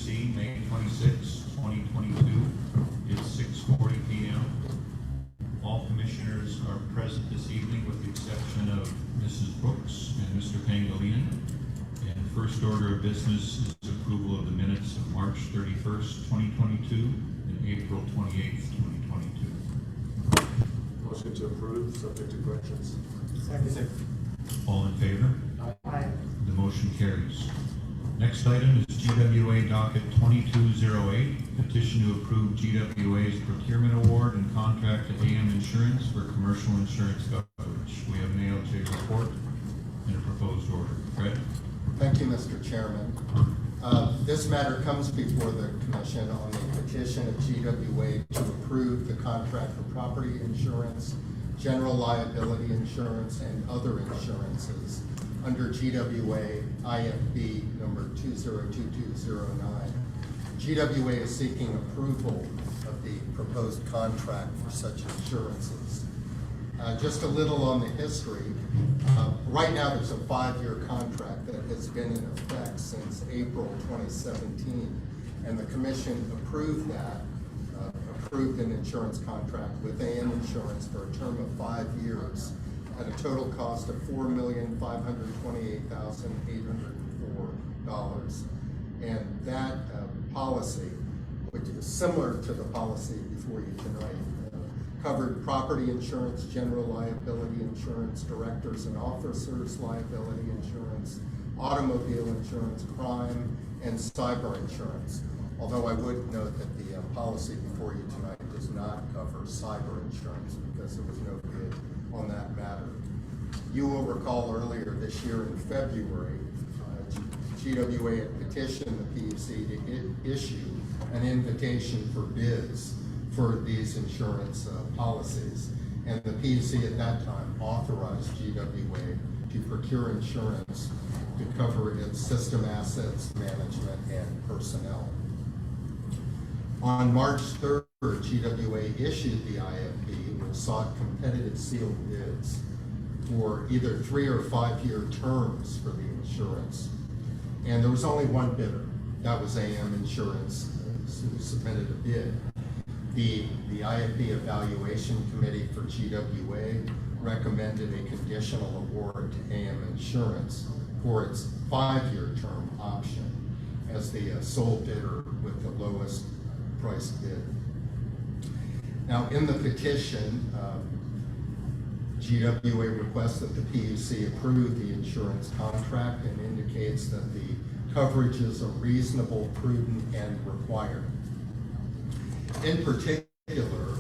PUC, May 26, 2022. It's 6:40 p.m. All commissioners are present this evening with the exception of Mrs. Brooks and Mr. Pangilinan. And first order of business is approval of the minutes of March 31st, 2022 and April 28th, 2022. Motion to approve, subject to corrections. Second. All in favor? Aye. The motion carries. Next item is GWA docket 2208, petition to approve GWA's procurement award and contract to AM Insurance for commercial insurance coverage. We have an ALJ report and a proposed order. Fred? Thank you, Mr. Chairman. This matter comes before the Commission on the petition of GWA to approve the contract for property insurance, general liability insurance, and other insurances under GWA IFB number 202209. GWA is seeking approval of the proposed contract for such insurances. Just a little on the history. Right now there's a 5-year contract that has been in effect since April 2017, and the Commission approved that, approved an insurance contract with AM Insurance for a term of 5 years at a total cost of $4,528,804. And that policy, which is similar to the policy before you tonight, covered property insurance, general liability insurance, directors and officers liability insurance, automobile insurance, crime, and cyber insurance. Although I would note that the policy before you tonight does not cover cyber insurance because there was no bid on that matter. You will recall earlier this year in February, GWA had petitioned the PUC to issue an invitation for bids for these insurance policies. And the PUC at that time authorized GWA to procure insurance to cover its system assets, management, and personnel. On March 3rd, GWA issued the IFB, which sought competitive sealed bids for either 3 or 5 year terms for the insurance. And there was only one bidder. That was AM Insurance, who submitted a bid. The IFB Evaluation Committee for GWA recommended a conditional award to AM Insurance for its 5-year term option as the sole bidder with the lowest price bid. Now, in the petition, GWA requests that the PUC approve the insurance contract and indicates that the coverages are reasonable, prudent, and required. In particular,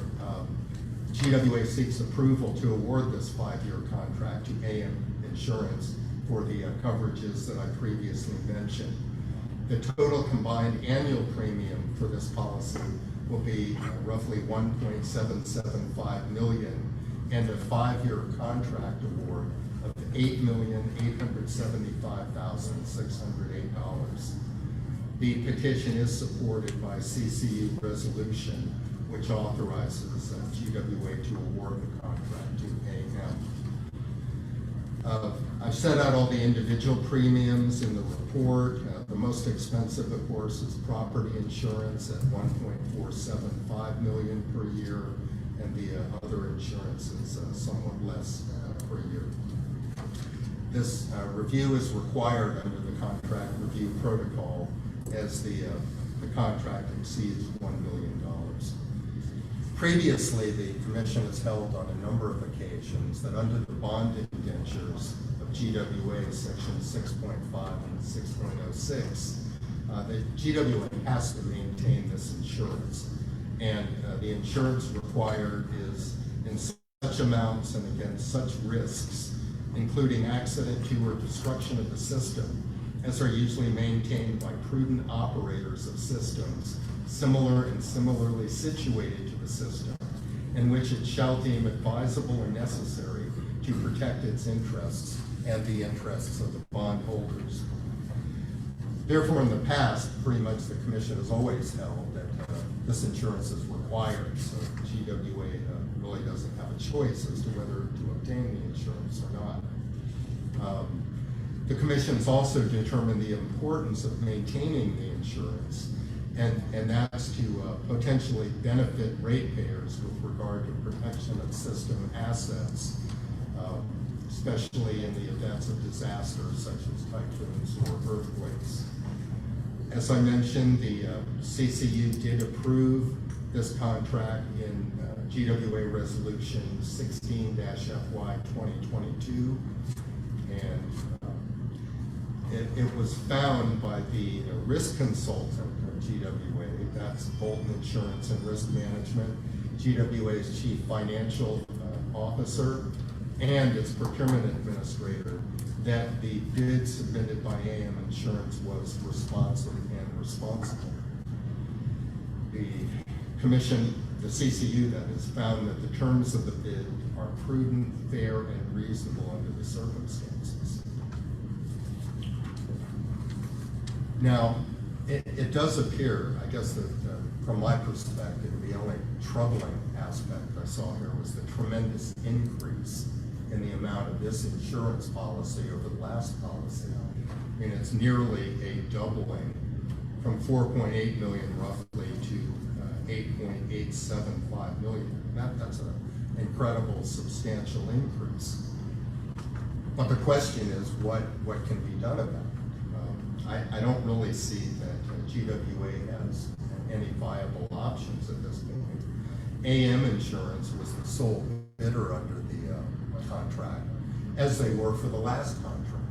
GWA seeks approval to award this 5-year contract to AM Insurance for the coverages that I previously mentioned. The total combined annual premium for this policy will be roughly $1.775 million and a 5-year contract award of $8,875,608. The petition is supported by CCU resolution, which authorizes GWA to award the contract to AM. I've set out all the individual premiums in the report. The most expensive, of course, is property insurance at $1.475 million per year, and the other insurance is somewhat less per year. This review is required under the contract review protocol as the contract exceeds $1 million. Previously, the Commission has held on a number of occasions that under the bond indentures of GWA section 6.5 and 6.06, the GWA has to maintain this insurance. And the insurance required is in such amounts and against such risks, including accident to or destruction of the system, as are usually maintained by prudent operators of systems similar and similarly situated to the system, in which it shall deem advisable or necessary to protect its interests and the interests of the bondholders. Therefore, in the past, pretty much the Commission has always held that this insurance is required, so GWA really doesn't have a choice as to whether to obtain the insurance or not. The commission's also determined the importance of maintaining the insurance, and that's to potentially benefit ratepayers with regard to protection of system assets, especially in the events of disasters such as typhoons or earthquakes. As I mentioned, the CCU did approve this contract in GWA Resolution 16-FY 2022, and it was found by the risk consultant of GWA, that's Bolton Insurance and Risk Management, GWA's Chief Financial Officer, and its procurement administrator, that the bid submitted by AM Insurance was responsive and responsible. The commission, the CCU that is, found that the terms of the bid are prudent, fair, and reasonable under the circumstances. Now, it does appear, I guess that from my perspective, the only troubling aspect I saw here was the tremendous increase in the amount of this insurance policy over the last policy. I mean, it's nearly a doubling from 4.8 million roughly to 8.875 million. That's an incredible, substantial increase. But the question is, what can be done about it? I don't really see that GWA has any viable options at this point. AM Insurance was the sole bidder under the contract, as they were for the last contract.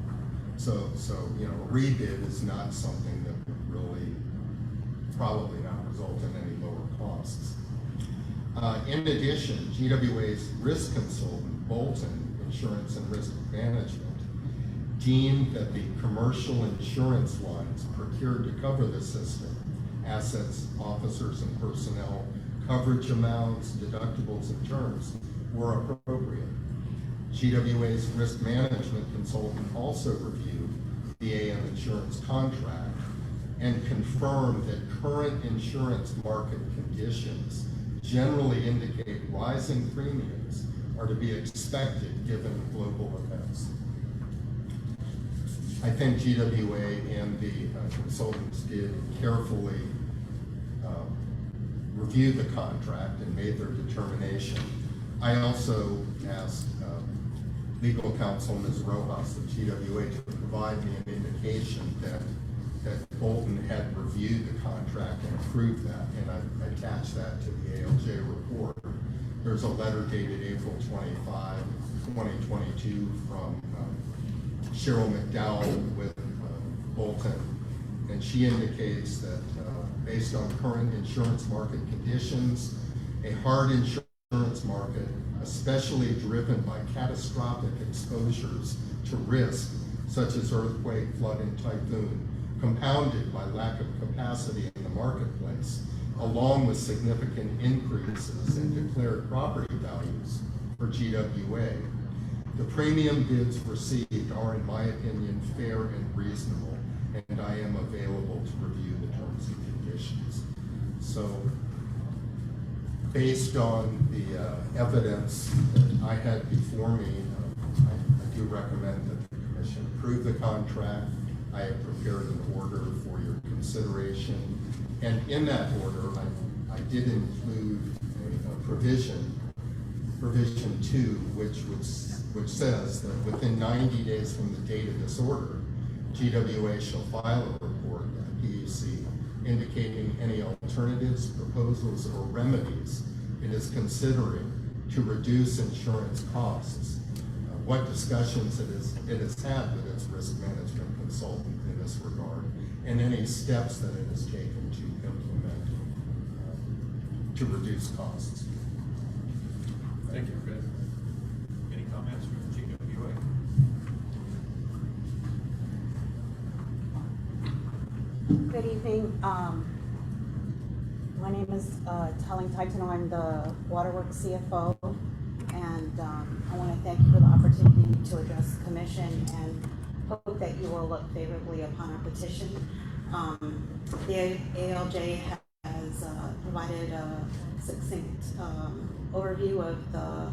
So you know, a rebid is not something that would really, probably not result in any lower costs. In addition, GWA's risk consultant, Bolton Insurance and Risk Management, deemed that the commercial insurance lines procured to cover the system, assets, officers, and personnel, coverage amounts, deductibles, and terms were appropriate. GWA's risk management consultant also reviewed the AM Insurance contract and confirmed that current insurance market conditions generally indicate rising premiums are to be expected given global events. I think GWA and the consultants did carefully review the contract and made their determination. I also asked legal counsel Ms. Rojas of GWA to provide me an indication that Bolton had reviewed the contract and approved that, and I attached that to the ALJ report. There's a letter dated April 25, 2022 from Cheryl McDowell with Bolton, and she indicates that based on current insurance market conditions, a hard insurance market, especially driven by catastrophic exposures to risk, such as earthquake, flood, and typhoon, compounded by lack of capacity in the marketplace, along with significant increases in declared property values for GWA. The premium bids received are, in my opinion, fair and reasonable, and I am available to review the terms and conditions. So, based on the evidence that I had before me, I do recommend that the Commission approve the contract. I have prepared an order for your consideration, and in that order, I did include a provision 2, which says that within 90 days from the date of this order, GWA shall file a report at the PUC indicating any alternatives, proposals, or remedies it is considering to reduce insurance costs, what discussions it has had with its risk management consultant in this regard, and any steps that it has taken to implement to reduce costs. Thank you, Fred. Any comments from GWA? Good evening. My name is Telling Titan. I'm the Waterworks CFO, and I want to thank you for the opportunity to address the Commission and hope that you will look favorably upon our petition. The ALJ has provided a succinct overview of the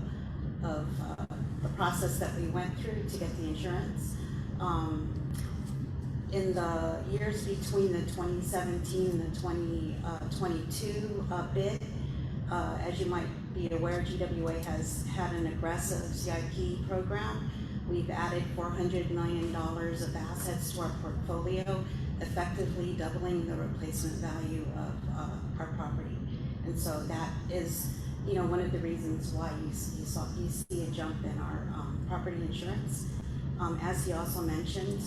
process that we went through to get the insurance. In the years between the 2017 and the 2022 bid, as you might be aware, GWA has had an aggressive CIP program. We've added $400 million of assets to our portfolio, effectively doubling the replacement value of our property. And so that is, one of the reasons why you see a jump in our property insurance. As he also mentioned,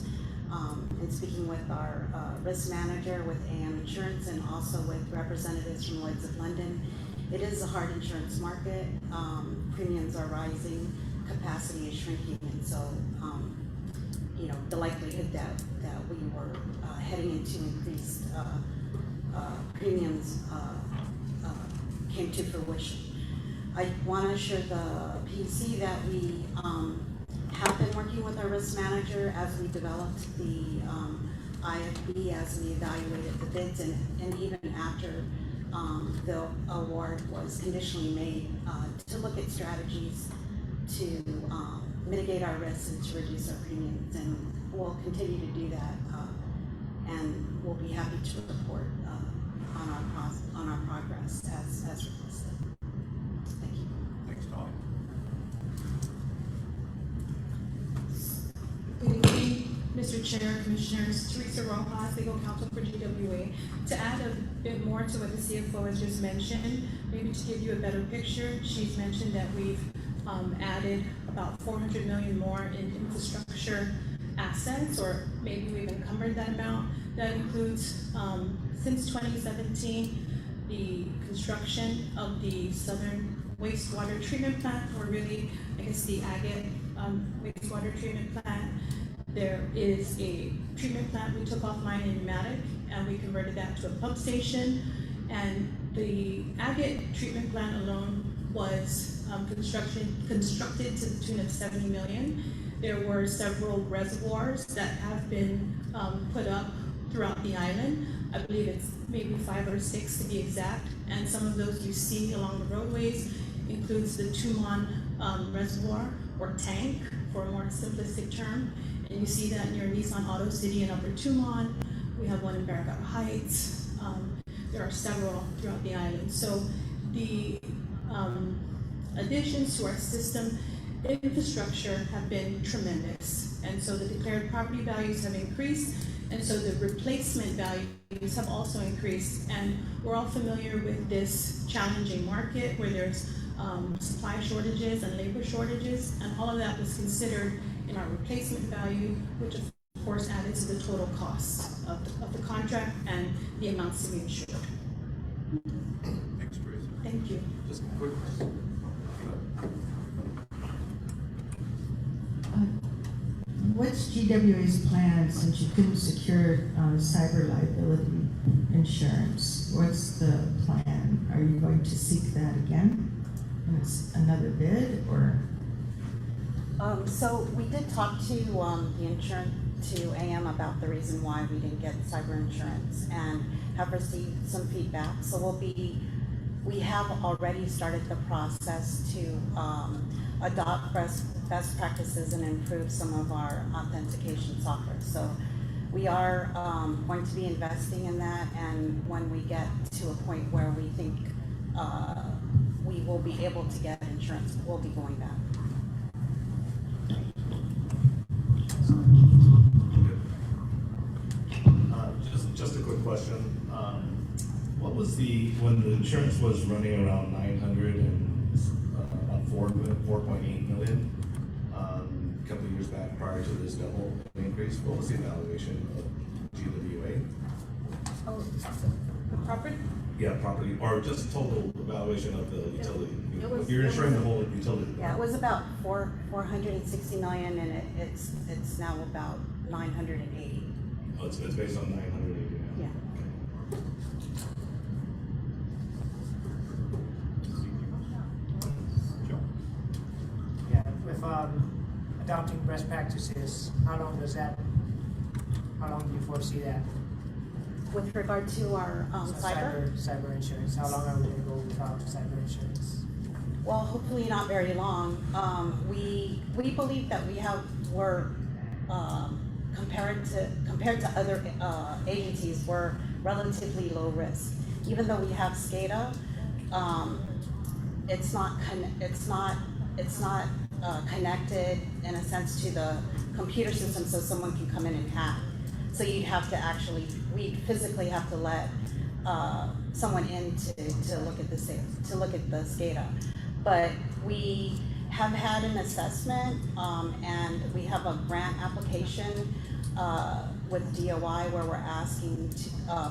in speaking with our risk manager with AM Insurance and also with representatives from Lloyd's of London, it is a hard insurance market. Premiums are rising, capacity is shrinking, and so the likelihood that we were heading into increased premiums came to fruition. I want to assure the PC that we have been working with our risk manager as we developed the IFB, as we evaluated the bids, and even after the award was conditionally made, to look at strategies to mitigate our risks and to reduce our premiums, and we'll continue to do that, and we'll be happy to report on our progress as requested. Thank you. Thanks, Tom. Good evening, Mr. Chair, Commissioners. Teresa Rojas, Legal Counsel for GWA. To add a bit more to what the CFO has just mentioned, maybe to give you a better picture, she's mentioned that we've added about $400 million more in infrastructure assets, or maybe we've encumbered that amount. That includes, since 2017, the construction of the Southern Wastewater Treatment Plant, or really, I guess, the Agate Wastewater Treatment Plant. There is a treatment plant we took offline in Pneumatic, and we converted that to a pump station. And the Agate treatment plant alone was constructed to the tune of $70 million. There were several reservoirs that have been put up throughout the island. I believe it's maybe 5 or 6 to be exact. And some of those you see along the roadways includes the Tumon Reservoir, or tank for a more simplistic term. And you see that near Nissan Auto City in Upper Tumon. We have one in Barragata Heights. There are several throughout the island. So the additions to our system infrastructure have been tremendous. And so the declared property values have increased, and so the replacement values have also increased. And we're all familiar with this challenging market where there's supply shortages and labor shortages, and all of that was considered in our replacement value, which of course added to the total cost of the contract and the amounts to be insured. Thanks, Teresa. Thank you. Just quick. What's GWA's plan since you couldn't secure cyber liability insurance? What's the plan? Are you going to seek that again? And it's another bid, or? So we did talk to the insurance, to AM, about the reason why we didn't get cyber insurance, and have received some feedback. So we have already started the process to adopt best practices and improve some of our authentication software. So we are going to be investing in that, and when we get to a point where we think we will be able to get insurance, we'll be going back. Just a quick question. What was when the insurance was running around 900 and about 4.8 million, a couple of years back prior to this double increase, what was the evaluation of GWA? Oh, the property? Yeah, property, or just total evaluation of the utility. You're it insuring was- the whole utility. Yeah, it was about 460 million, and it's now about 980. Oh, it's based on 980 now. Yeah. Joe? Yeah, with adopting best practices, how long do you foresee that? With regard to our Cyber insurance, how long are we gonna go without cyber insurance? well, hopefully not very long. We believe that we're compared to other agencies, we're relatively low risk. Even though we have SCADA, it's not connected in a sense to the computer system, so someone can come in and hack. So you'd have to we physically have to let someone in to look at the SCADA. But we have had an assessment, and we have a grant application with DOI where we're asking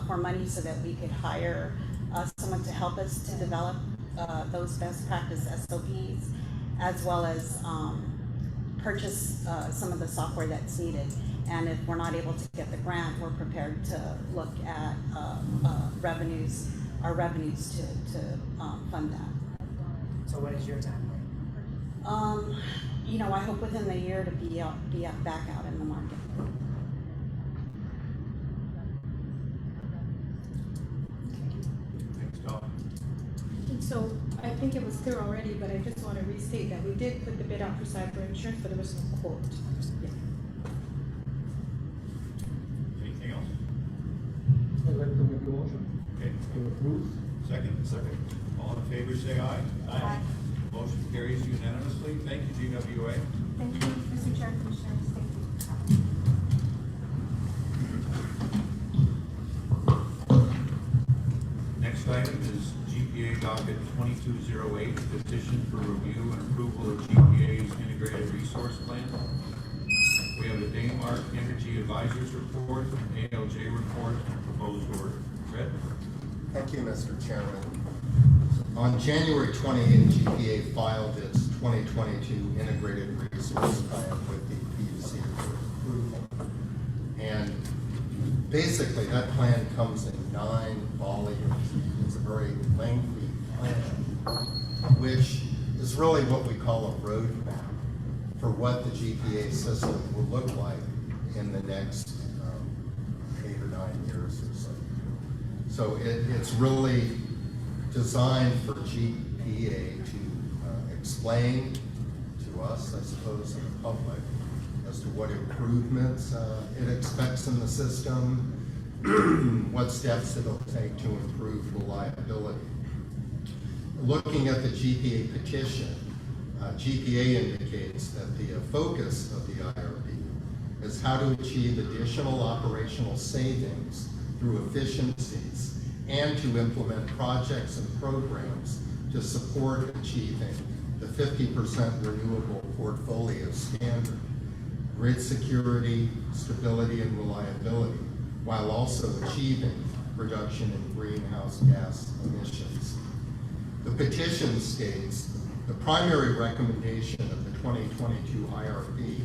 for money so that we could hire someone to help us to develop those best practice SOPs, as well as purchase some of the software that's needed. And if we're not able to get the grant, we're prepared to look at our revenues to fund that. So what is your timeline? I hope within the year to be back out in the market. Thanks, Tom. And so I think it was clear already, but I just want to restate that we did put the bid out for cyber insurance, but there was no quote. Yeah. Anything else? I'd like to make a motion Okay. to approve. Second. All in favor, say aye. Aye. Motion carries unanimously. Thank you, GWA. Thank you, Mr. Chair, Commissioners. Thank you. Next item is GPA docket 2208, petition for review and approval of GPA's integrated resource plan. We have a Denmark Energy Advisors Report, an ALJ report, and a proposed order. Fred? Thank you, Mr. Chairman. On January 28th, GPA filed its 2022 Integrated Resource Plan with the PUC for approval. And basically, that plan comes in 9 volumes. It's a very lengthy plan, which is really what we call a roadmap for what the GPA system will look like in the next 8 or 9 years or so. So it's really designed for GPA to explain to us, I suppose, and the public, as to what improvements it expects in the system, what steps it'll take to improve reliability. Looking at the GPA petition, GPA indicates that the focus of the IRP is how to achieve additional operational savings through efficiencies and to implement projects and programs to support achieving the 50% renewable portfolio standard, grid security, stability, and reliability, while also achieving reduction in greenhouse gas emissions. The petition states the primary recommendation of the 2022 IRP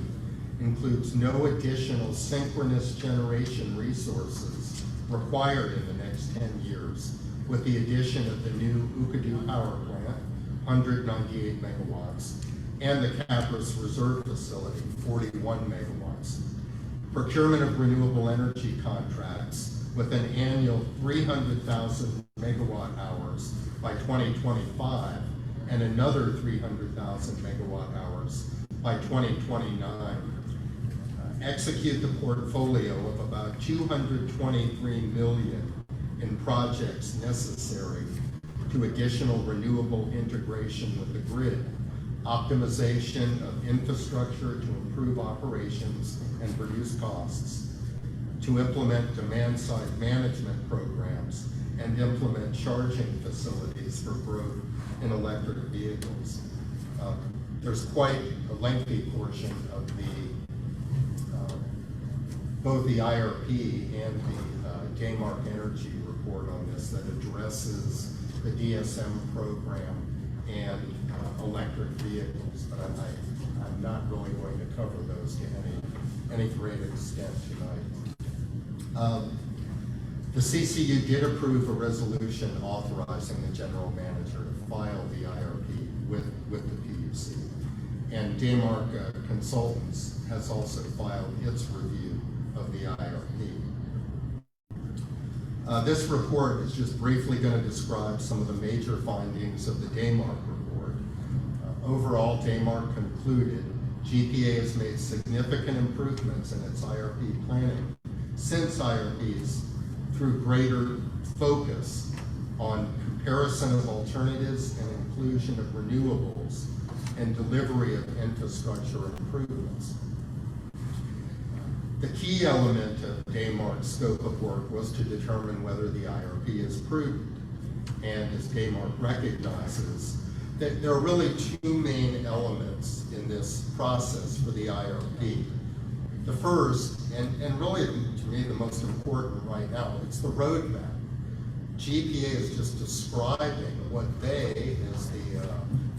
includes no additional synchronous generation resources required in the next 10 years, with the addition of the new Ukadu power plant, 198 megawatts, and the Capris Reserve Facility, 41 megawatts. Procurement of renewable energy contracts with an annual 300,000 megawatt hours by 2025 and another 300,000 megawatt hours by 2029. Execute the portfolio of about 223 million in projects necessary to additional renewable integration with the grid, optimization of infrastructure to improve operations and reduce costs, to implement demand-side management programs and implement charging facilities for growth in electric vehicles. There's quite a lengthy portion of both the IRP and the Denmark Energy report on this that addresses the DSM program and electric vehicles, but I'm not really going to cover those to any great extent tonight. The CCU did approve a resolution authorizing the general manager to file the IRP with the PUC. And Denmark Consultants has also filed its review of the IRP. This report is just briefly going to describe some of the major findings of the Denmark report. Overall, Denmark concluded GPA has made significant improvements in its IRP planning since IRPs through greater focus on comparison of alternatives and inclusion of renewables and delivery of infrastructure improvements. The key element of DAMARC's scope of work was to determine whether the IRP is prudent. And as DAMARC recognizes, that there are really two main elements in this process for the IRP. The first, and really to me the most important right now, it's the roadmap. GPA is just describing what they, as the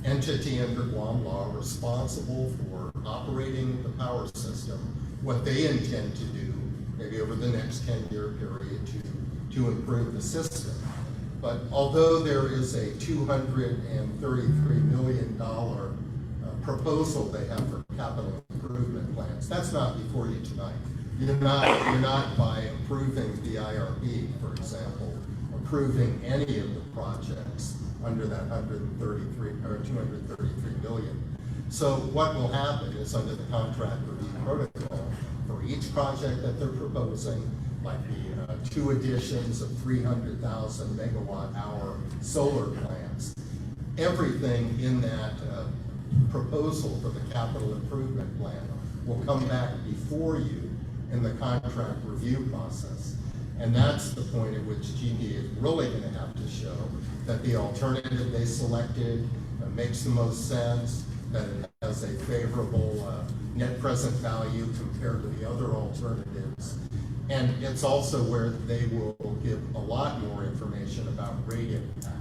entity under Guam law responsible for operating the power system, what they intend to do, maybe over the next 10-year period, to improve the system. But although there is a $233 million proposal they have for capital improvement plans, that's not before you tonight. You're not by approving the IRP, for example, approving any of the projects under that 233 million. So what will happen is under the contract review protocol, for each project that they're proposing, like the 2 additions of 300,000 megawatt hour solar plants, everything in that proposal for the capital improvement plan will come back before you in the contract review process. And that's the point at which GPA is really going to have to show that the alternative they selected makes the most sense, that it has a favorable net present value compared to the other alternatives. And it's also where they will give a lot more information about rate impact.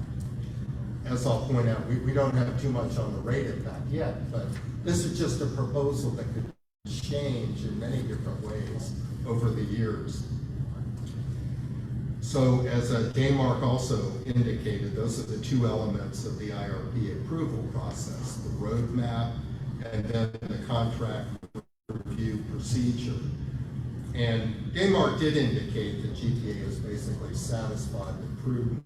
As I'll point out, we don't have too much on the rate impact yet, but this is just a proposal that could change in many different ways over the years. So as DAMARC also indicated, those are the two elements of the IRP approval process, the roadmap and then the contract review procedure. And DAMARC did indicate that GPA is basically satisfied with prudence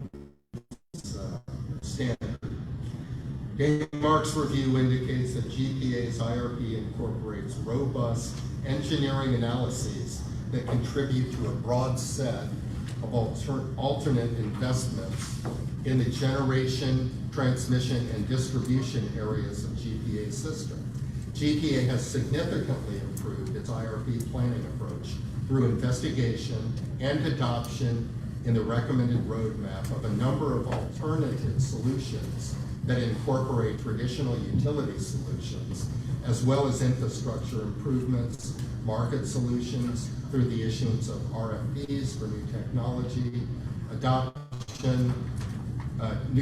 standard. DAMARC's review indicates that GPA's IRP incorporates robust engineering analyses that contribute to a broad set of alternate investments in the generation, transmission, and distribution areas of GPA's system. GPA has significantly improved its IRP planning approach through investigation and adoption in the recommended roadmap of a number of alternative solutions that incorporate traditional utility solutions, as well as infrastructure improvements, market solutions through the issuance of RFPs for new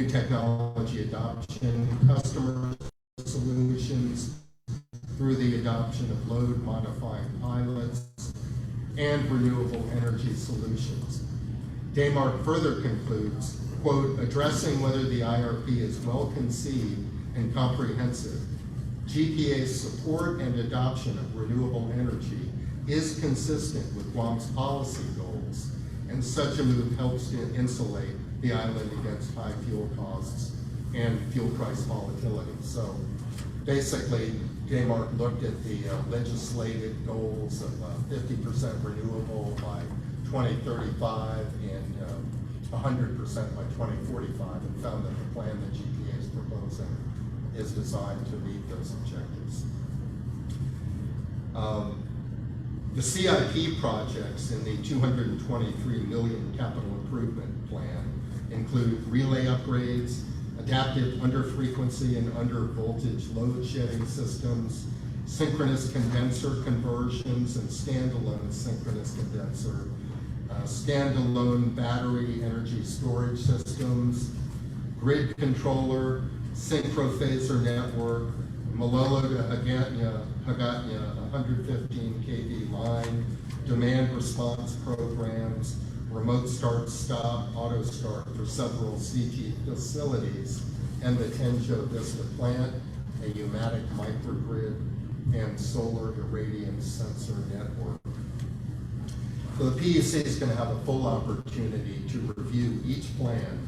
technology adoption, customer solutions through the adoption of load modifying pilots and renewable energy solutions. DAMARC further concludes, quote, addressing whether the IRP is well conceived and comprehensive, GPA's support and adoption of renewable energy is consistent with Guam's policy goals, and such a move helps to insulate the island against high fuel costs and fuel price volatility. So basically, DAMARC looked at the legislated goals of 50% renewable by 2035 and 100% by 2045, and found that the plan that GPA is proposing is designed to meet those objectives. The CIP projects in the $223 million capital improvement plan include relay upgrades, adaptive under-frequency and under-voltage load shedding systems, synchronous condenser conversions and standalone synchronous condenser, standalone battery energy storage systems, grid controller, synchrophaser network, Malolo to Hagatna 115 kV line, demand response programs, remote start-stop, auto start for several CG facilities, and the Tenjo Vista plant, a pneumatic microgrid, and solar irradiance sensor network. So the PUC is going to have a full opportunity to review each plan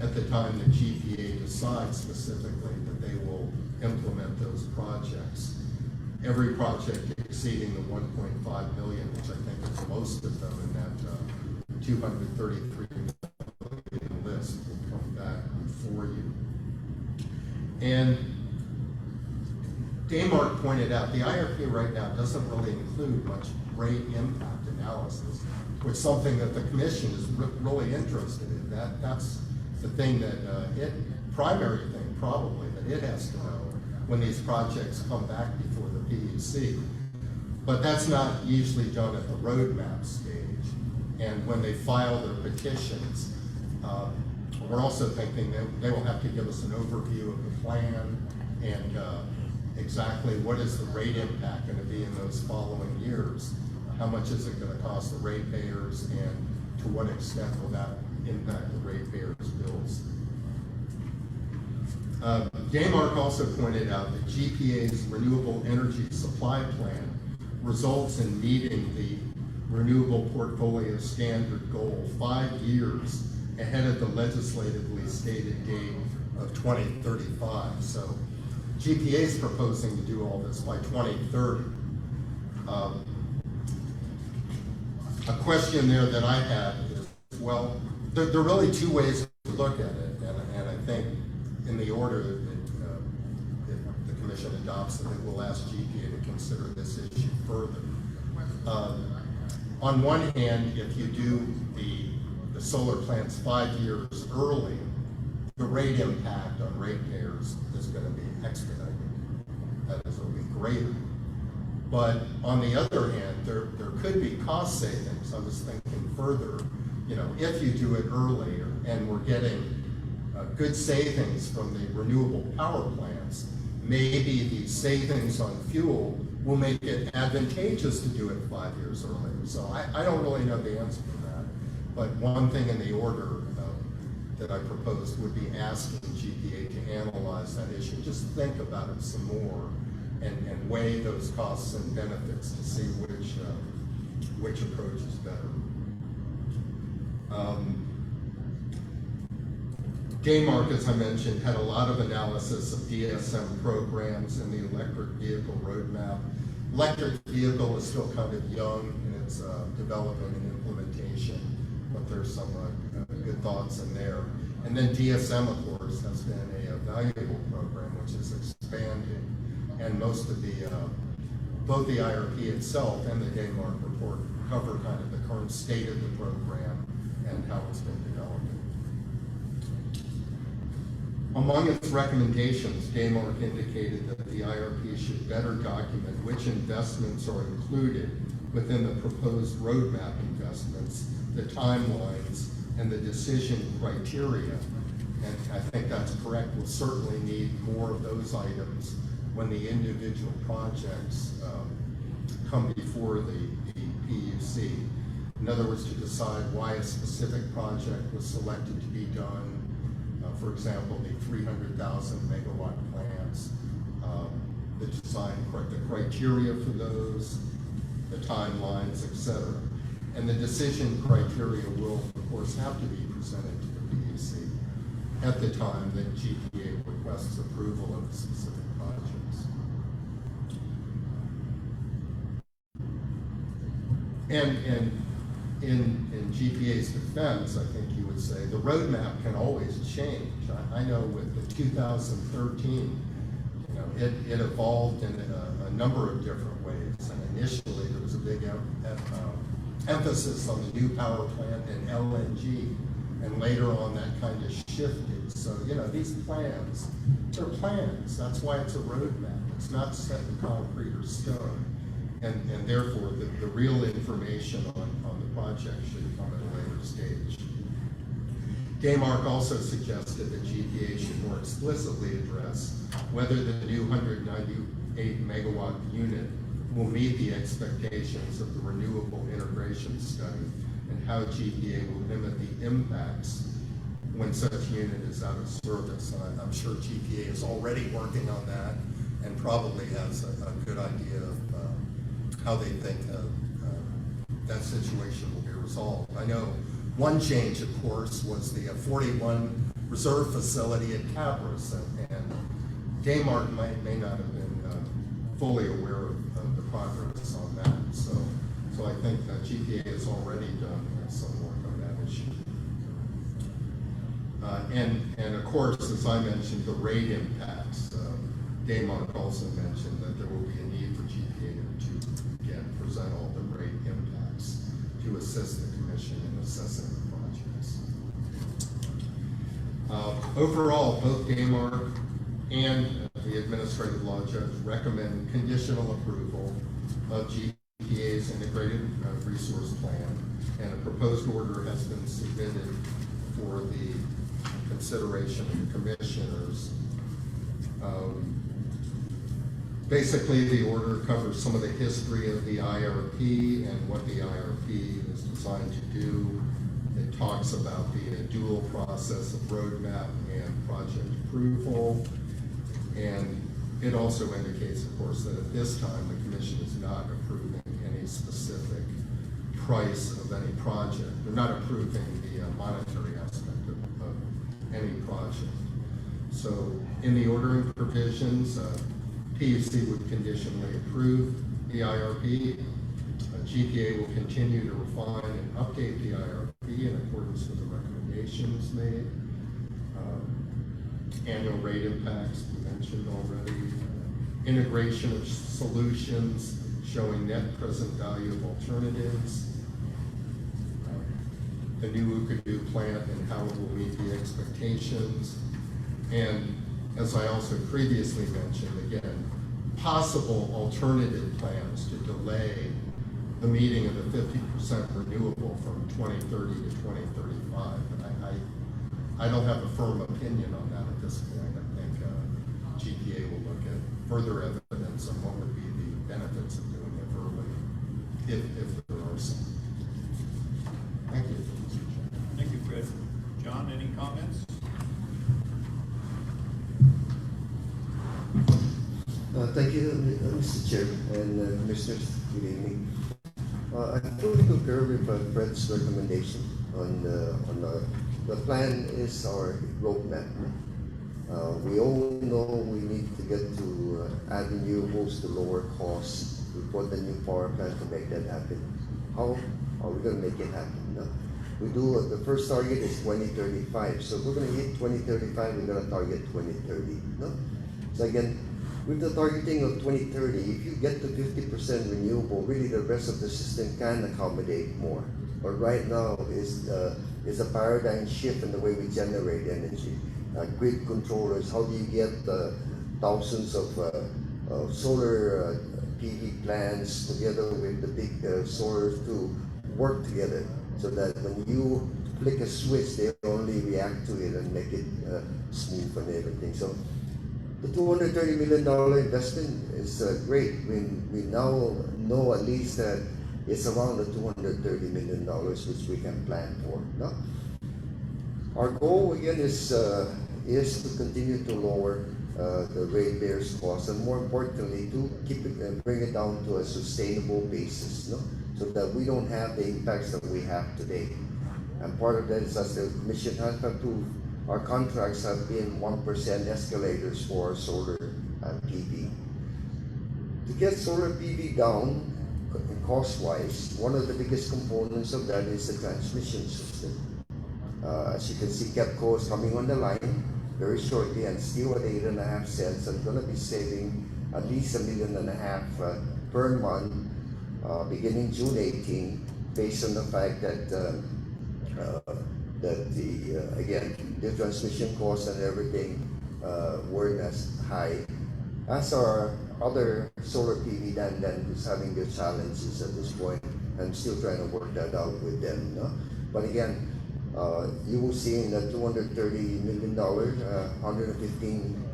at the time that GPA decides specifically that they will implement those projects. every project exceeding the 1.5 million, which I think is most of them in that 233 million list, will come back before you. And Daymark pointed out the IRP right now doesn't really include much rate impact analysis, which is something that the commission is really interested in. That's the thing that primary thing probably that it has to know when these projects come back before the PUC. But that's not usually done at the roadmap stage. And when they file their petitions, we're also thinking that they will have to give us an overview of the plan and exactly what is the rate impact going to be in those following years. How much is it going to cost the ratepayers, and to what extent will that impact the ratepayers' bills? Daymark also pointed out that GPA's renewable energy supply plan results in meeting the renewable portfolio standard goal 5 years ahead of the legislatively stated date of 2035. So GPA is proposing to do all this by 2030. A question there that I had is, well, there are really two ways to look at it, and I think in the order that if the commission adopts it, it will ask GPA to consider this issue further. On one hand, if you do the solar plants 5 years early, the rate impact on ratepayers is going to be expedited. That is, it'll be greater. But on the other hand, there could be cost savings. I was thinking further, if you do it earlier and we're getting good savings from the renewable power plants, maybe the savings on fuel will make it advantageous to do it 5 years earlier. So I don't really know the answer to that. But one thing in the order that I proposed would be asking GPA to analyze that issue. Just think about it some more and weigh those costs and benefits to see which approach is better. Daymark, as I mentioned, had a lot of analysis of DSM programs in the electric vehicle roadmap. Electric vehicle is still kind of young in its development and implementation, but there's some good thoughts in there. And then DSM, of course, has been a valuable program which is expanding, and most of both the IRP itself and the Daymark report cover kind of the current state of the program and how it's been developing. Among its recommendations, Daymark indicated that the IRP should better document which investments are included within the proposed roadmap investments, the timelines, and the decision criteria. And I think that's correct. We'll certainly need more of those items when the individual projects come before the PUC. In other words, to decide why a specific project was selected to be done. For example, the 300,000 megawatt plants, the design, the criteria for those, the timelines, etc. And the decision criteria will, of course, have to be presented to the PUC at the time that GPA requests approval of the specific projects. And in GPA's defense, I think you would say the roadmap can always change. I know with the 2013, it evolved in a number of different ways. And initially, there was a big emphasis on the new power plant and LNG. And later on, that kind of shifted. So, these plans, they're plans. That's why it's a roadmap. It's not set in concrete or stone. And therefore, the real information on the project should come at a later stage. Daymark also suggested that GPA should more explicitly address whether the new 198 megawatt unit will meet the expectations of the renewable integration study, and how GPA will limit the impacts when such unit is out of service. And I'm sure GPA is already working on that and probably has a good idea of how they think that situation will be resolved. I know one change, of course, was the 41 reserve facility at Cabras, and Daymark may not have been fully aware of the progress on that. So I think that GPA has already done some work on that issue. And of course, as I mentioned, the rate impacts. Mark also mentioned that there will be a need for GPA to, again, present all the rate impacts to assist the commission in assessing the projects. Overall, both Mark and the administrative law judge recommend conditional approval of GPA's integrated resource plan, and a proposed order has been submitted for the consideration of the commissioners. Basically, the order covers some of the history of the IRP and what the IRP is designed to do. It talks about the dual process of roadmap and project approval. And it also indicates, of course, that at this time, the commission is not approving any specific price of any project. They're not approving the monetary aspect of any project. So in the ordering provisions, PUC would conditionally approve the IRP. GPA will continue to refine and update the IRP in accordance with the recommendations made. Annual rate impacts we mentioned already. Integration of solutions showing net present value of alternatives. The new Ukadu plant and how it will meet the expectations. And as I also previously mentioned, again, possible alternative plans to delay the meeting of the 50% renewable from 2030 to 2035. And I don't have a firm opinion on that at this point. I think GPA will look at further evidence on what would be the benefits of doing it early, if there are some. Thank you. Thank you, Fred. John, any comments? Thank you, Mr. Chair and Commissioners. Good evening. I fully concur with Fred's recommendation on the plan is our roadmap. We all know we need to get to add renewables to lower costs. We put a new power plant to make that happen. How are we going to make it happen? No? We do, the first target is 2035. So if we're going to hit 2035, we're going to target 2030. No? So again, with the targeting of 2030, if you get to 50% renewable, really the rest of the system can accommodate more. But right now is a paradigm shift in the way we generate energy. Grid controllers, how do you get thousands of solar PV plants together with the big solar to work together so that when you flick a switch, they only react to it and make it smooth and everything. So the $230 million investment is great. We now know at least that it's around the $230 million which we can plan for. No? Our goal again is to continue to lower the ratepayers' costs, and more importantly, to keep it and bring it down to a sustainable basis, no? So that we don't have the impacts that we have today. And part of that is, as the Commission has approved, our contracts have been 1% escalators for solar PV. To get solar PV down, cost-wise, one of the biggest components of that is the transmission system. As you can see, KEPCO is coming on the line very shortly and still at 8.5 cents. I'm going to be saving at least $1.5 million per month beginning June 18, based on the fact that again, the transmission costs and everything weren't as high as our other solar PV that is having their challenges at this point. I'm still trying to work that out with them. No? But again, you will see in the $230 million, 115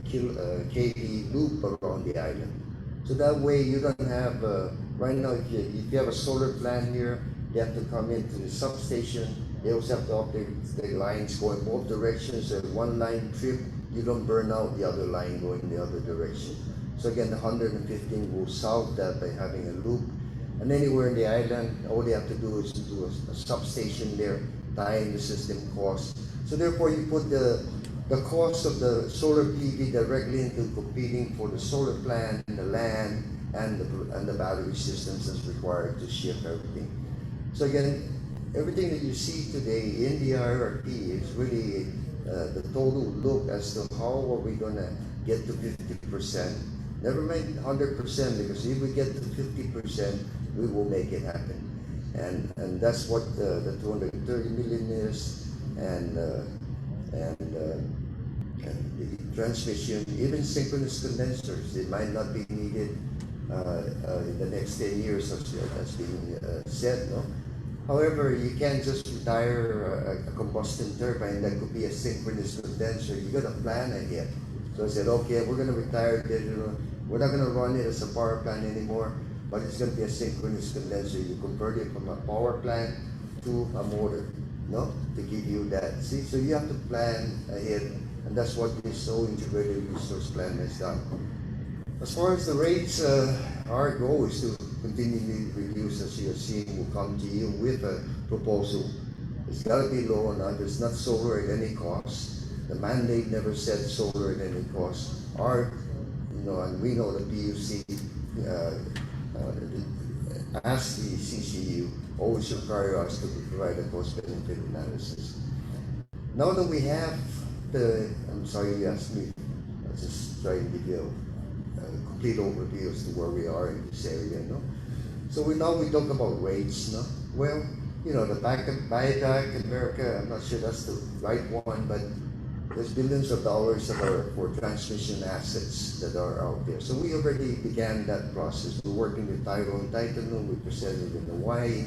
kV loop around the island. So that way you don't have, right now if you have a solar plant here, they have to come into the substation. They also have to update the lines going both directions. So one line trip, you don't burn out the other line going the other direction. So again, the 115 will solve that by having a loop. And anywhere in the island, all they have to do is do a substation there, tie in the system costs. So therefore, you put the the cost of the solar PV directly into competing for the solar plant, the land, and the battery systems that's required to ship everything. So again, everything that you see today in the IRP is really the total look as to how are we going to get to 50%. Never mind 100%, because if we get to 50%, we will make it happen. And that's what the 230 million is, and the transmission, even synchronous condensers, they might not be needed in the next 10 years, as being said, no? However, you can't just retire a combustion turbine that could be a synchronous condenser. You got to plan ahead. So I said, okay, we're going to retire it. We're not going to run it as a power plant anymore, but it's going to be a synchronous condenser. You convert it from a power plant to a motor, no, to give you that. See, so you have to plan ahead, and that's what this so integrated resource plan has done. As far as the rates, our goal is to continually reduce, as you are seeing. We'll come to you with a proposal. It's got to be low enough. It's not solar at any cost. The mandate never said solar at any cost. And we know the PUC, as the CCU, always require us to provide a cost-benefit analysis. Now that we have I'm sorry you asked me, I'll just try and give you a complete overview as to where we are in this area, no? So we talk about rates, no? Well, the Buy Back America, I'm not sure that's the right one, but there's billions of dollars for transmission assets that are out there. So we already began that process. We're working with Tyrone Titan. We presented in Hawaii.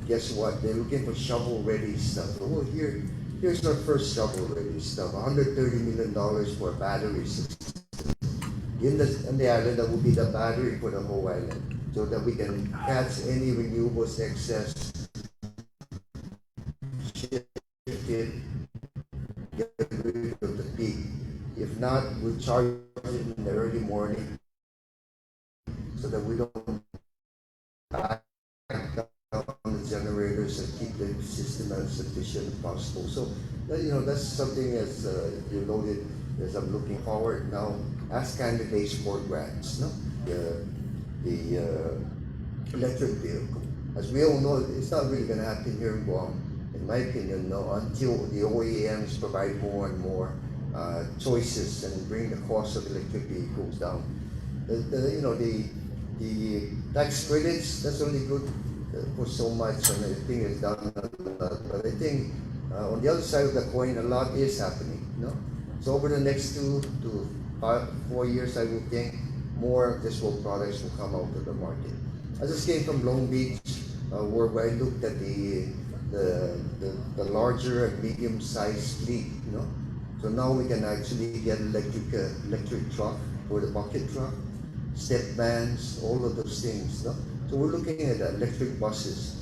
Guess what? They're looking for shovel-ready stuff. Oh, here's our first shovel-ready stuff. $130 million for a battery system. In the island, that will be the battery for the whole island, so that we can catch any renewables excess, shift it, get rid of the peak. If not, we'll charge it in the early morning so that we don't back down the generators and keep the system as efficient as possible. So, that's something as you noted, as I'm looking forward now as candidates for grants. No? The electric vehicle. As we all know, it's not really going to happen here in Guam, in my opinion, no, until the OEMs provide more and more choices and bring the cost of electric vehicles down. The tax credits, that's only good for so much, and I think it's done a lot. But I think on the other side of the coin, a lot is happening. No? So over the next 2 to 4 years, I would think more of these products will come out to the market. I just came from Long Beach, where I looked at the larger and medium-sized fleet. So now we can actually get electric truck or the bucket truck, step vans, all of those things. No? So we're looking at electric buses.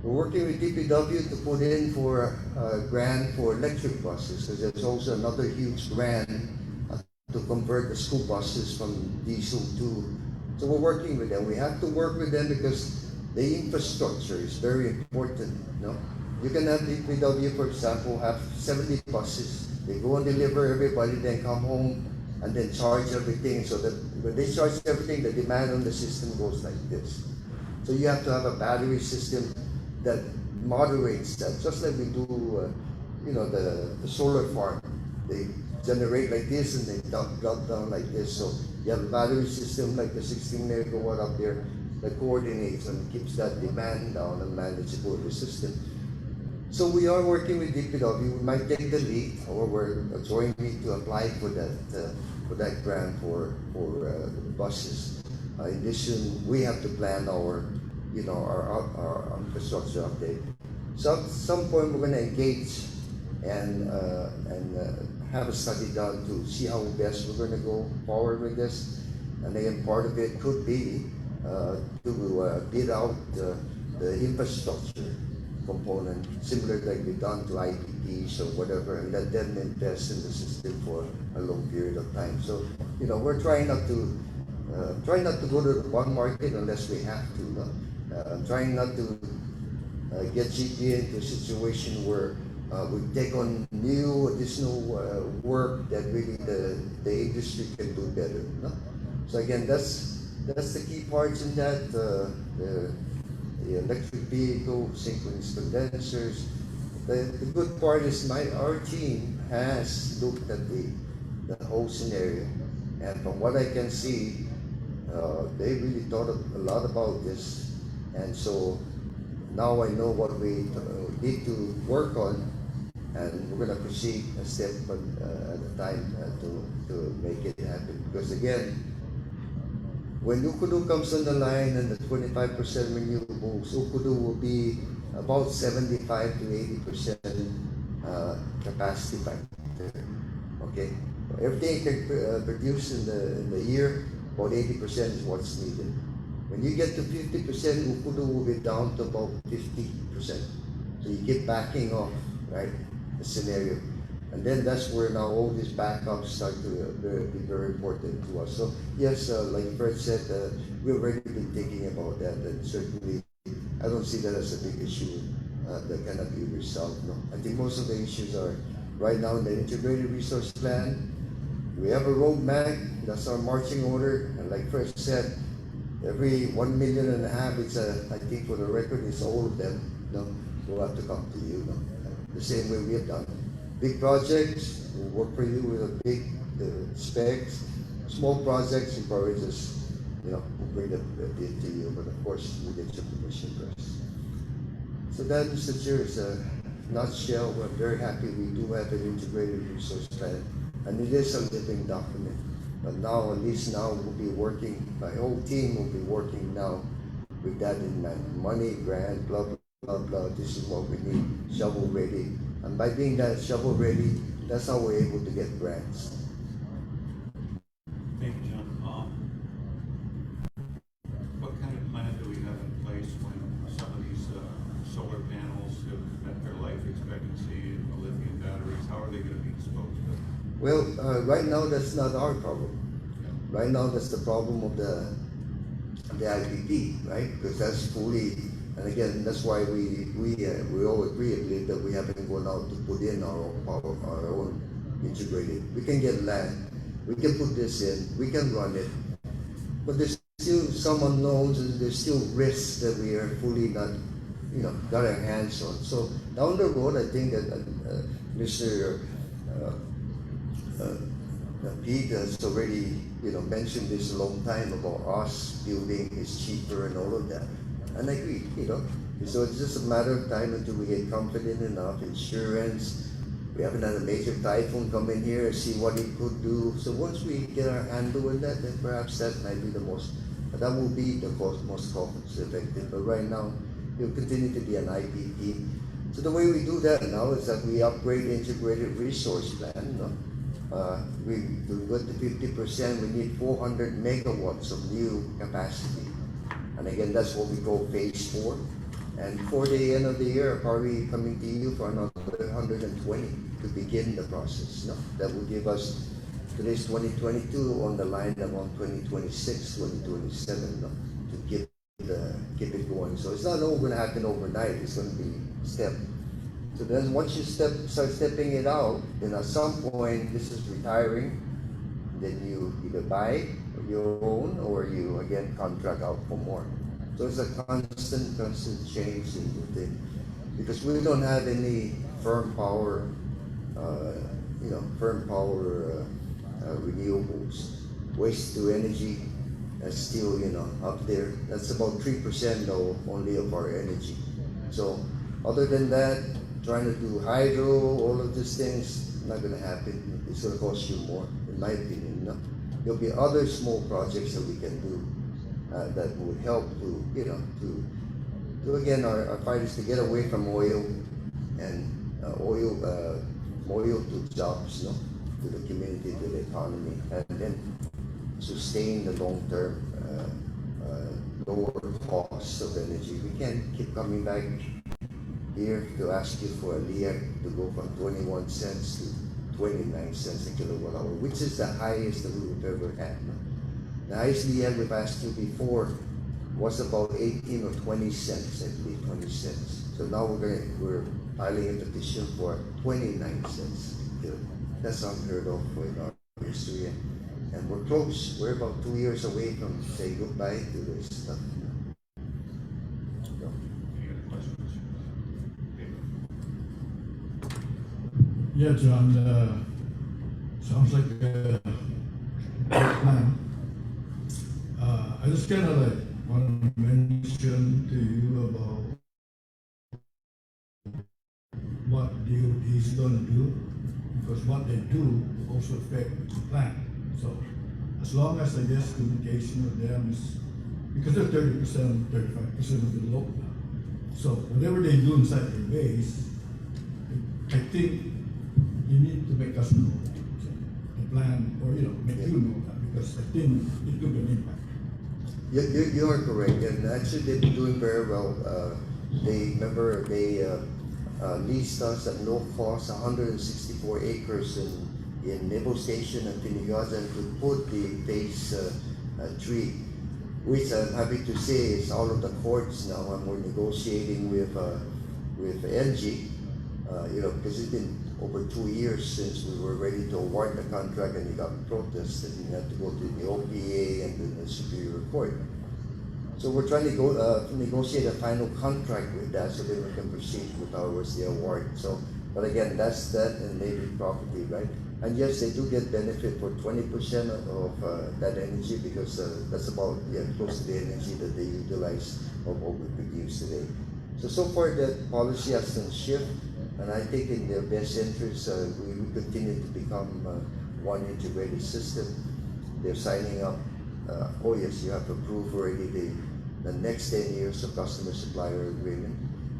We're working with DPW to put in for a grant for electric buses, because there's also another huge grant to convert the school buses from diesel to. So we're working with them. We have to work with them because the infrastructure is very important. No? You can have DPW, for example, have 70 buses. They go and deliver everybody, then come home and then charge everything. So that when they charge everything, the demand on the system goes like this. So you have to have a battery system that moderates that, just like we do, the solar farm. They generate like this and they drop down like this. So you have a battery system like the 16 megawatt up there that coordinates and keeps that demand down and manageable the system. So we are working with DPW. We might take the lead, or we're jointly to apply for that grant for buses. In addition, we have to plan our infrastructure update. So at some point we're going to engage and have a study done to see how best we're going to go forward with this. And again, part of it could be to bid out the infrastructure component, similar like we've done to IPPs or whatever, and let them invest in the system for a long period of time. So, we're trying not to go to the bond market unless we have to. No? Trying not to get GPA into a situation where We take on new additional work that really the industry can do better. No? So again, that's the key parts in that. The electric vehicle, synchronous condensers. The good part is our team has looked at the whole scenario, and from what I can see, they really thought a lot about this, and so now I know what we need to work on, and we're gonna proceed a step at a time to make it happen. Because again, when Ukudu comes on the line and the 25% renewables, Ukudu will be about 75 to 80% capacity factor. Okay, everything can produce in the year, about 80% is what's needed. When you get to 50%, Ukudu will be down to about 50%. So you keep backing off, right? The scenario. And then that's where now all these backups start to be very important to us. So yes, like Fred said, we've already been thinking about that, and certainly I don't see that as a big issue that cannot be resolved. No, I think most of the issues are right now in the integrated resource plan. We have a roadmap. That's our marching order, and like Fred said, every 1.5 million, it's I think for the record, it's all of them. No, we'll have to come to you. No, the same way we have done. Big projects, we'll work for you with a big specs. Small projects, you probably just, we'll bring the bid to you, but of course, we get your permission first. So that, Mr. Chair, is a nutshell. We're very happy we do have an integrated resource plan, and it is a living document. But now, at least now, we'll be working, my whole team will be working now with that in mind. Money, grant, blah, blah, blah, blah. This is what we need, shovel ready. And by being that shovel ready, that's how we're able to get grants. Thank you, John. What kind of plan do we have in place when some of these solar panels have met their life expectancy and the lithium batteries? How are they going to be disposed of? Well, right now that's not our problem. Right now that's the problem of the IPP, right? Because that's fully. And again, that's why we all agree, I believe, that we haven't gone out to put in our own integrated. We can get land, we can put this in, we can run it, but there's still some unknowns and there's still risks that we are fully not, got our hands on. So down the road, I think that Mr. Pete has already, mentioned this a long time about us building is cheaper and all of that. And I agree, So it's just a matter of time until we get confident enough. Insurance, we haven't had a major typhoon come in here and see what it could do. So once we get our handle on that, then perhaps that might be that will be the most cost effective. But right now, it'll continue to be an IPP. So the way we do that now is that we upgrade the integrated resource plan. We to go to 50%, we need 400 megawatts of new capacity. And again, that's what we call phase 4. And for the end of the year, probably coming to you for another 120 to begin the process. That will give us today's 2022 on the line around 2026, 2027 to keep it going. So it's not all going to happen overnight. It's going to be step. So then once you start stepping it out, then at some point this is retiring. Then you either buy your own or you again contract out for more. So it's a constant change in the thing, because we don't have any firm power, renewables. Waste to energy is still, up there. That's about 3% though, only of our energy. So other than that, trying to do hydro, all of these things, not going to happen. It's going to cost you more, in my opinion. There'll be other small projects that we can do that will help to again, our fight is to get away from oil and oil to jobs, to the community, to the economy, and then sustain the long-term lower cost of energy. We can't keep coming back here to ask you for a LIAC to go from 21 cents to 29 cents a kilowatt hour, which is the highest that we've ever had. The highest LIAC we've asked you before was about 18 or 20 cents, I believe, 20 cents. So now we're filing a petition for 29 cents. That's unheard of in our history. And we're close. We're about 2 years away from saying goodbye to this stuff. So, Any other questions? Yeah, John, sounds like a plan. I just kind of like want to mention to you about what DOT is going to do, because what they do will also affect the plan. So as long as I guess communication with them is, because they're 30%, 35% of the local now. So whatever they do inside their base, I think you need to make us know the plan, or make you know that, because I think it could be an impact. you are correct, and actually they've been doing very well. They leased us at no cost 164 acres in Naval Station and Pinigaza, and to put the phase 3, which I'm happy to say is out of the courts now, and we're negotiating with NG, because it's been over 2 years since we were ready to award the contract, and it got protested. We had to go to the OPA and then the Superior Court. So we're trying to go to negotiate a final contract with that, so that we can proceed with towards the award. So, but again, that's that and Navy property, right? And yes, they do get benefit for 20% of that energy, because that's about close to the energy that they utilize of what we produce today. So far that policy hasn't shifted, and I think in their best interest, we will continue to become one integrated system. They're signing up. Oh yes, you have approved already the next 10 years of customer supplier agreement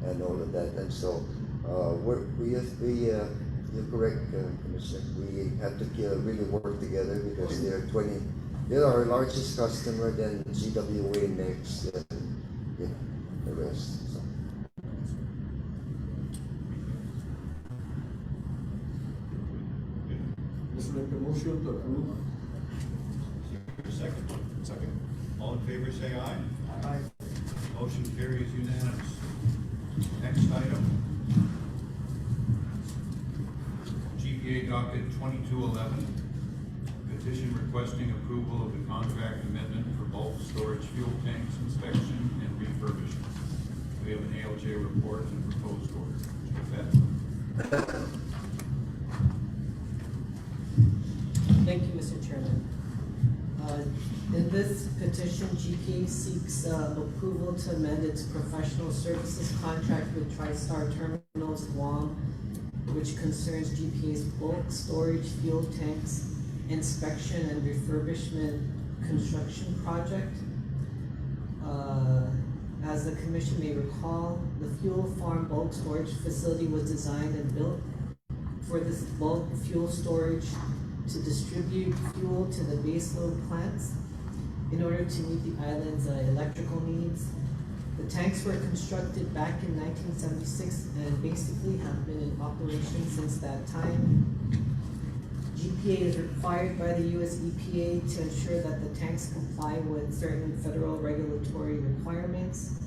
and all of that. And so you're correct, Commissioner. We have to really work together, because they're our largest customer, then GWA next, and the rest. So. Let's make a motion to approve. Second. All in favor, say aye. Aye. Motion carries unanimous. Next item. GPA docket 2211. Petition requesting approval of the contract amendment for bulk storage fuel tanks inspection and refurbishment. We have an ALJ report and proposed order. With that. Thank you, Mr. Chairman. In this petition, GPA seeks approval to amend its professional services contract with TriStar Terminals Guam, which concerns GPA's bulk storage fuel tanks inspection and refurbishment construction project. As the Commission may recall, the fuel farm bulk storage facility was designed and built for this bulk fuel storage to distribute fuel to the baseload plants in order to meet the island's electrical needs. The tanks were constructed back in 1976 and basically have been in operation since that time. GPA is required by the US EPA to ensure that the tanks comply with certain federal regulatory requirements,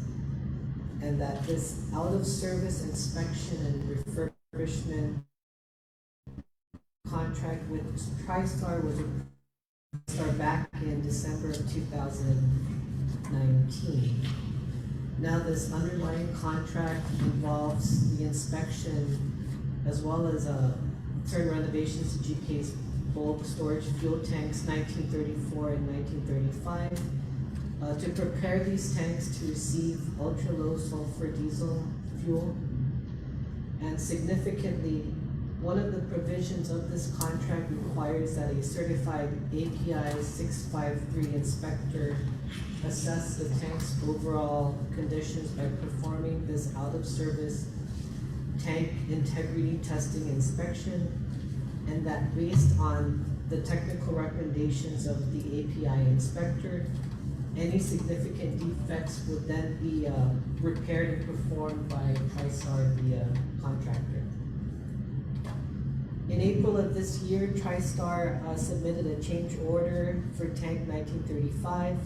and that this out-of-service inspection and refurbishment contract with TriStar was started back in December of 2019. Now this underlying contract involves the inspection as well as certain renovations to GPA's bulk storage fuel tanks 1934 and 1935 to prepare these tanks to receive ultra-low sulfur diesel fuel. And significantly, one of the provisions of this contract requires that a certified API 653 inspector assess the tank's overall conditions by performing this out-of-service tank integrity testing inspection, and that based on the technical recommendations of the API inspector, any significant defects would then be repaired and performed by TriStar, the contractor. In April of this year, TriStar submitted a change order for tank 1935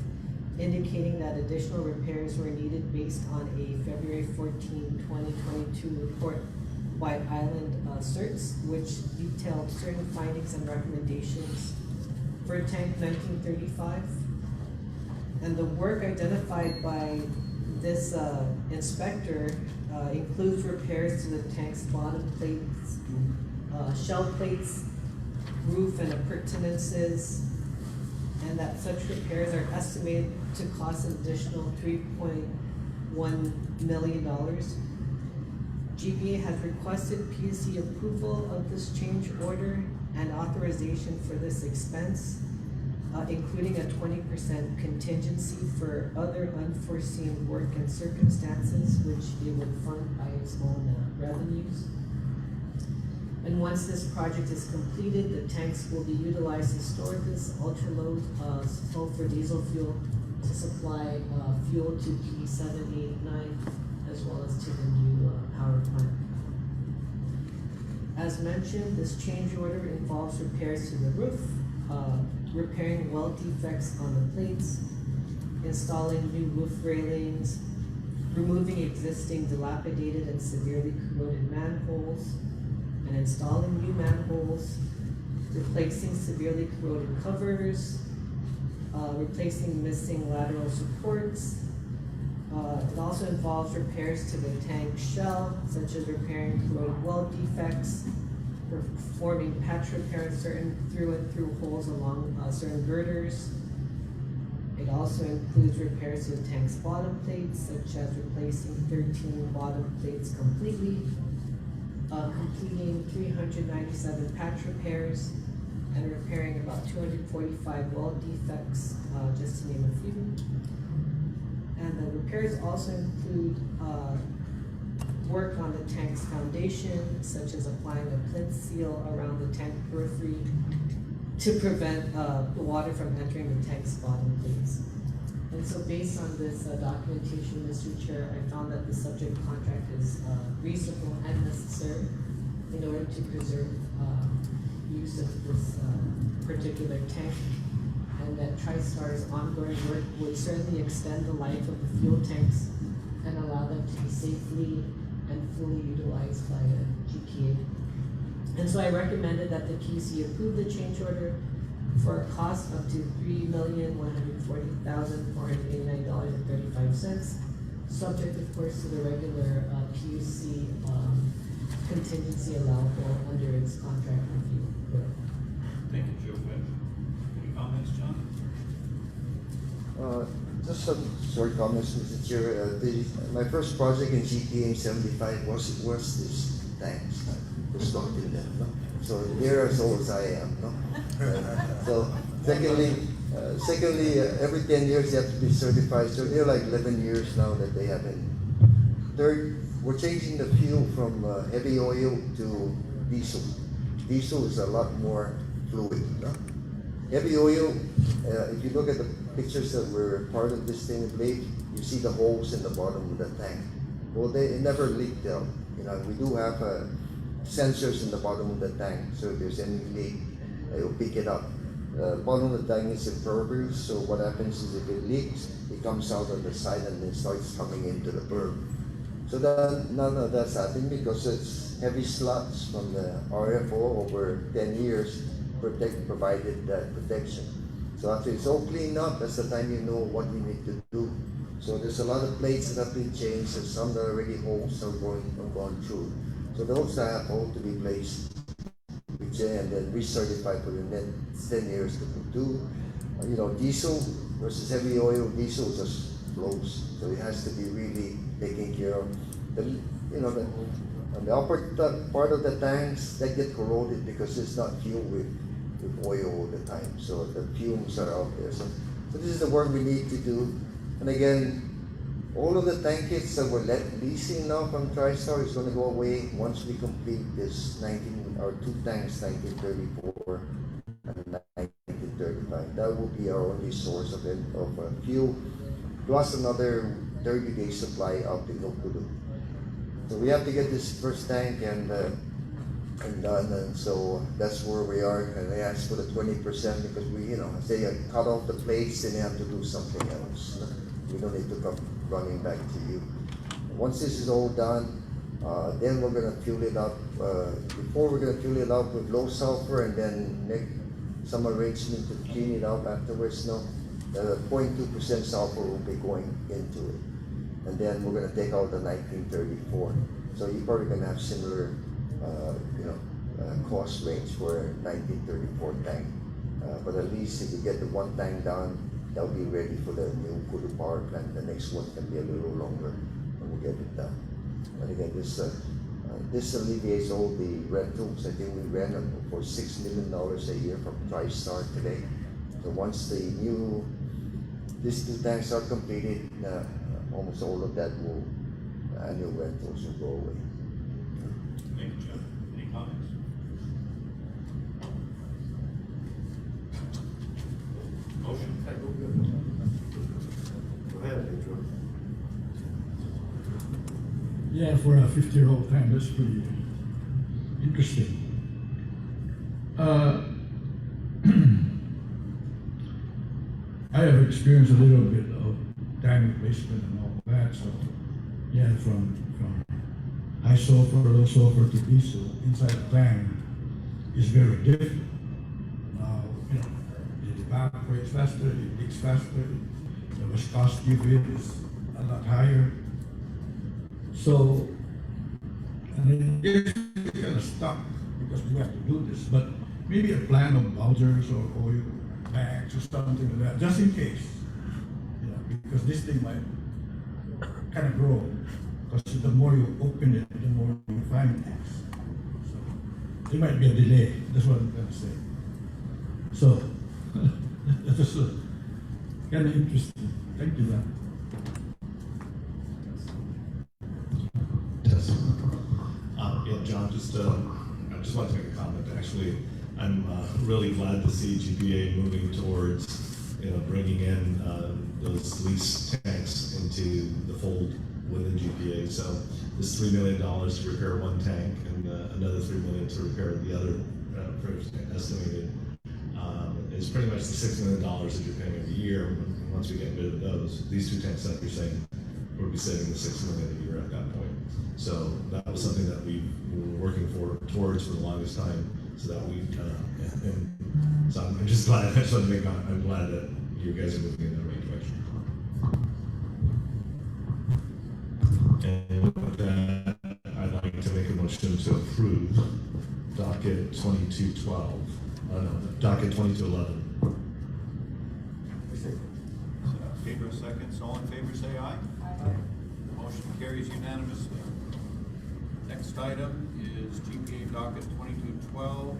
indicating that additional repairs were needed based on a February 14, 2022 report by Island Certs, which detailed certain findings and recommendations for tank 1935. And the work identified by this inspector includes repairs to the tank's bottom plates, shell plates, roof and appurtenances, and that such repairs are estimated to cost an additional $3.1 million. GBA has requested PUC approval of this change order and authorization for this expense, including a 20% contingency for other unforeseen work and circumstances, which it would fund by its own revenues. And once this project is completed, the tanks will be utilized to store this ultra-low sulfur diesel fuel to supply fuel to P789 as well as to the new power plant. As mentioned, this change order involves repairs to the roof, repairing weld defects on the plates, installing new roof railings, removing existing dilapidated and severely corroded manholes, and installing new manholes, replacing severely corroded covers, replacing missing lateral supports. It also involves repairs to the tank shell, such as repairing corroded weld defects, performing patch repair in certain through and through holes along certain girders. It also includes repairs to the tank's bottom plates, such as replacing 13 bottom plates completely, completing 397 patch repairs, and repairing about 245 weld defects, just to name a few. And the repairs also include work on the tank's foundation, such as applying a plinth seal around the tank periphery to prevent the water from entering the tank's bottom plates. And so based on this documentation, Mr. Chair, I found that the subject contract is reasonable and necessary in order to preserve use of this particular tank, and that TriStar's ongoing work would certainly extend the life of the fuel tanks and allow them to be safely and fully utilized by GPA. And so I recommended that the PUC approve the change order for a cost up to $3,140,489.35, subject of course to the regular PUC contingency allowable under its contract review. Thank you, Joe. Any comments, John? Just some short comments, Mr. Chair. My first project in GTA 75 was this tanks. Was not in them, no? So near as old as I am, no? So secondly, every 10 years you have to be certified. So they're like 11 years now that they haven't. Third, we're changing the fuel from heavy oil to diesel. Diesel is a lot more fluid, no? Heavy oil, if you look at the pictures that were part of this thing, you see the holes in the bottom of the tank. Well, they never leaked out. You know, we do have sensors in the bottom of the tank, so if there's any leak, it will pick it up. Bottom of the tank is impervious, so what happens is if it leaks, it comes out on the side and then starts coming into the berm. So then none of that's happening because it's heavy slots from the RFO over 10 years provided that protection. So after it's all cleaned up, that's the time you know what you need to do. So there's a lot of plates that have been changed, and some that are already holes are gone through. So those have all to be placed, and then recertified for the next 10 years to do. You know, diesel versus heavy oil, diesel just flows, so it has to be really taken care of. On the upper part of the tanks, they get corroded because it's not fueled with oil all the time, so the fumes are out there. So this is the work we need to do. And again, all of the tank kits that we're leasing now from TriStar is going to go away once we complete this 2 tanks, 1934 and 1935. That will be our only source of fuel, plus another 30-day supply out in Okulu. So we have to get this first tank, and and done, and so that's where we are. And they asked for the 20% because we, if they cut off the plates, then they have to do something else. We don't need to come running back to you. Once this is all done, then we're gonna fuel it up. Before we're gonna fuel it up with low sulfur, and then make some arrangement to clean it up afterwards. No, the 0.2% sulfur will be going into it, and then we're gonna take out the 1934. So you're probably gonna have similar, cost range for a 1934 tank. But at least if you get the one tank done, that'll be ready for the new Kudu power plant. The next one can be a little longer, and we'll get it done. But again, this alleviates all the rentals. I think we rent for $6 million a year from TriStar today. So once these two tanks are completed, almost all of that annual rentals will go away. Thank you, John. Any comments? Motion? Go ahead, Pedro. Yeah, for a 50-year-old tank, that's pretty interesting. I have experienced a little bit of tank replacement and all that, so yeah, from high sulfur, low sulfur to diesel inside the tank is very different. Now, it evaporates faster, it leaks faster, the viscosity of it is a lot higher. So, and I guess we kind of stuck because we have to do this, but maybe a plan of bulgers or oil bags or something like that, just in case. Because this thing might kind of grow, because the more you open it, the more you find things. So, there might be a delay, that's what I'm going to say. So, that's kind of interesting. Thank you, Dan. John, I just wanted to make a comment. Actually, I'm really glad to see GPA moving towards, bringing in those lease tanks into the fold within GPA. So this $3 million to repair one tank, and another $3 million to repair the other estimated. Is pretty much the $6 million that you're paying every year. Once we get rid of those, these two tanks that you're saying, we'll be saving the $6 million a year at that point. So that was something that we were working towards for the longest time, so that we so I'm just glad. I just want to make comment. I'm glad that you guys are moving in the right direction. And with that, I'd like to make a motion to approve docket 2212. Docket 2211. Pedro seconds. All in favor, say aye. Motion carries unanimously. Next item is GPA docket 2212,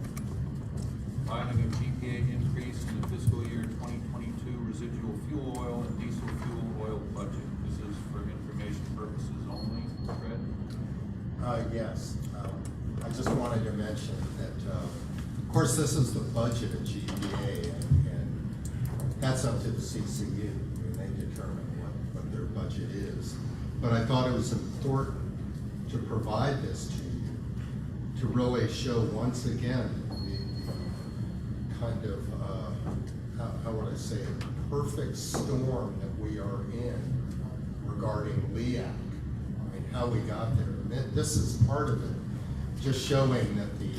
filing of GPA increase in the fiscal year 2022 residual fuel oil and diesel fuel oil budget. This is for information purposes only. Fred? Yes. I just wanted to mention that, of course, this is the budget of GPA, and that's up to the CCU. I mean, they determine what their budget is. But I thought it was important to provide this to you, to really show once again the kind of, how would I say it, perfect storm that we are in regarding LEAC. I mean, how we got there. And this is part of it, just showing that the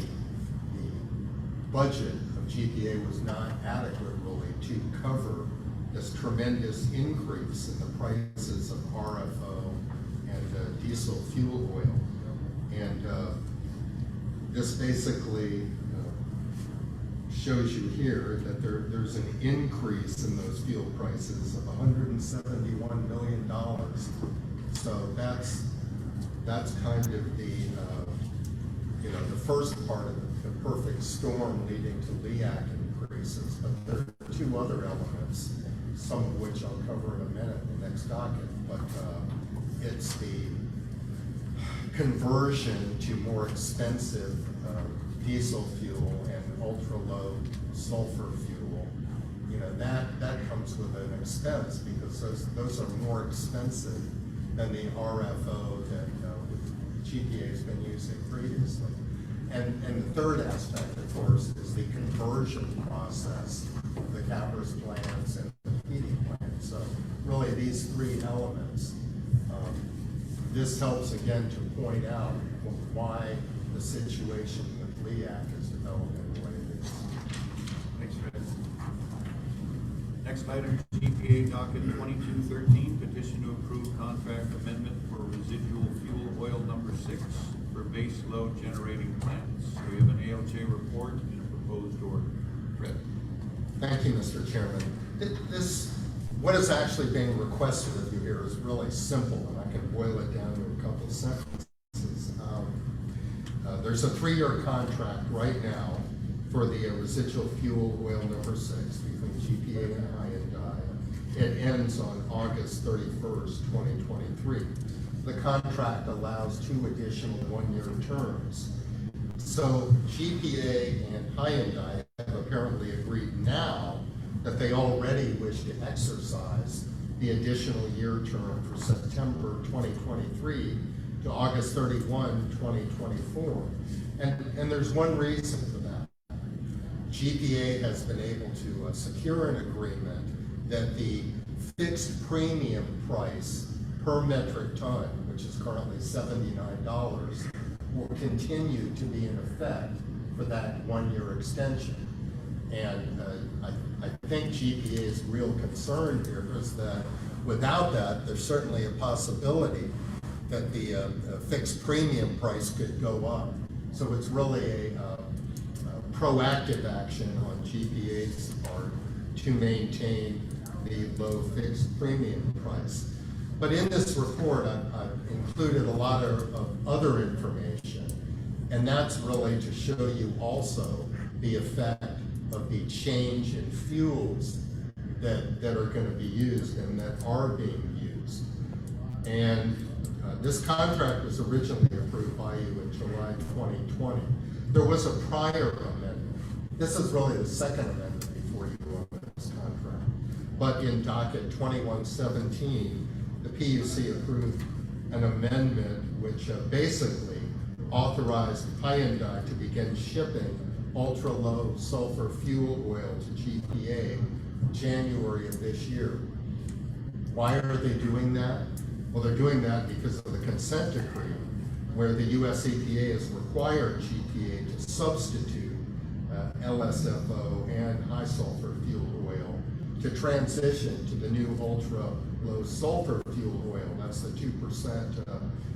budget of GPA was not adequate really to cover this tremendous increase in the prices of RFO and diesel fuel oil. And this basically shows you here that there's an increase in those fuel prices of $171 million. So that's kind of the first part of the perfect storm leading to LEAC increases. But there are two other elements, some of which I'll cover in a minute in the next docket. But it's the conversion to more expensive diesel fuel and ultra-low sulfur fuel. That comes with an expense, because those are more expensive than the RFO that GPA has been using previously. And the third aspect, of course, is the conversion process, the cappers plants and the heating plants. So really these three elements, this helps again to point out why the situation with LEAC is developing the way it is. Thanks, Fred. Next item, GPA docket 2213, petition to approve contract amendment for residual fuel oil number 6 for base load generating plants. So we have an ALJ report and a proposed order. Fred. Thank you, Mr. Chairman. What is actually being requested of you here is really simple, and I can boil it down to a couple sentences. There's a 3-year contract right now for the residual fuel oil number 6 between GPA and Hyundai. It ends on August 31st, 2023. The contract allows 2 additional 1-year terms. So GPA and Hyundai have apparently agreed now that they already wish to exercise the additional year term for September 2023 to August 31, 2024. And there's one reason for that. GPA has been able to secure an agreement that the fixed premium price per metric ton, which is currently $79, will continue to be in effect for that 1-year extension. And I think GPA's real concern here is that without that, there's certainly a possibility that the fixed premium price could go up. So it's really a proactive action on GPA's part to maintain the low fixed premium price. But in this report, I've included a lot of other information, and that's really to show you also the effect of the change in fuels that are going to be used and that are being used. And this contract was originally approved by you in July 2020. There was a prior amendment. This is really the second amendment before you go on this contract. But in docket 2117, the PUC approved an amendment which basically authorized Hyundai to begin shipping ultra-low sulfur fuel oil to GPA January of this year. Why are they doing that? Well, they're doing that because of the consent decree where the US EPA has required GPA to substitute LSFO and high sulfur fuel oil to transition to the new ultra-low sulfur fuel oil. That's the 2%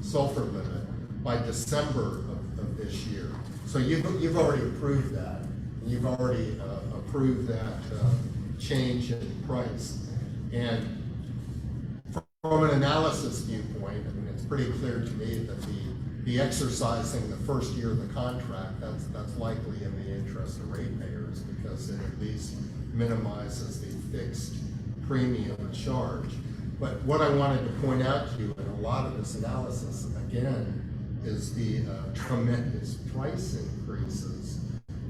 sulfur limit by December of this year. So you've already approved that. You've already approved that change in price. And from an analysis viewpoint, I mean, it's pretty clear to me that the exercising the first year of the contract, that's likely in the interest of ratepayers because it at least minimizes the fixed premium charge. But what I wanted to point out to you in a lot of this analysis, again, is the tremendous price increases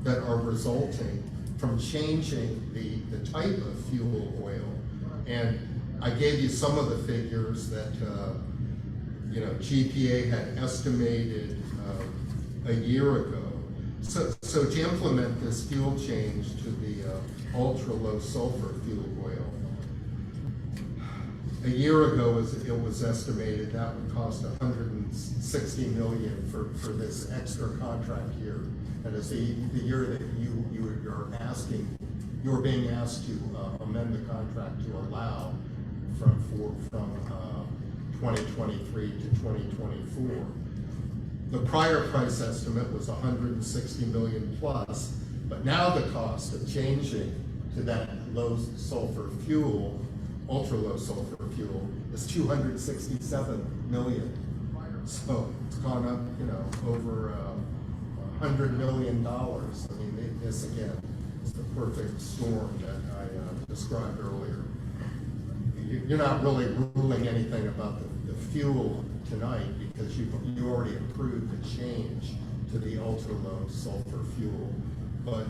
that are resulting from changing the type of fuel oil. And I gave you some of the figures that GPA had estimated a year ago. So to implement this fuel change to the ultra low sulfur fuel oil, a year ago it was estimated that would cost $160 million for this extra contract year. And it's the year that you're being asked to amend the contract to allow from 2023 to 2024. The prior price estimate was $160 million plus, but now the cost of changing to that low sulfur fuel, ultra low sulfur fuel, is $267 million. So it's gone up, over $100 million. I mean, this again is the perfect storm that I described earlier. You're not really ruling anything about the fuel tonight because you already approved the change to the ultra low sulfur fuel. But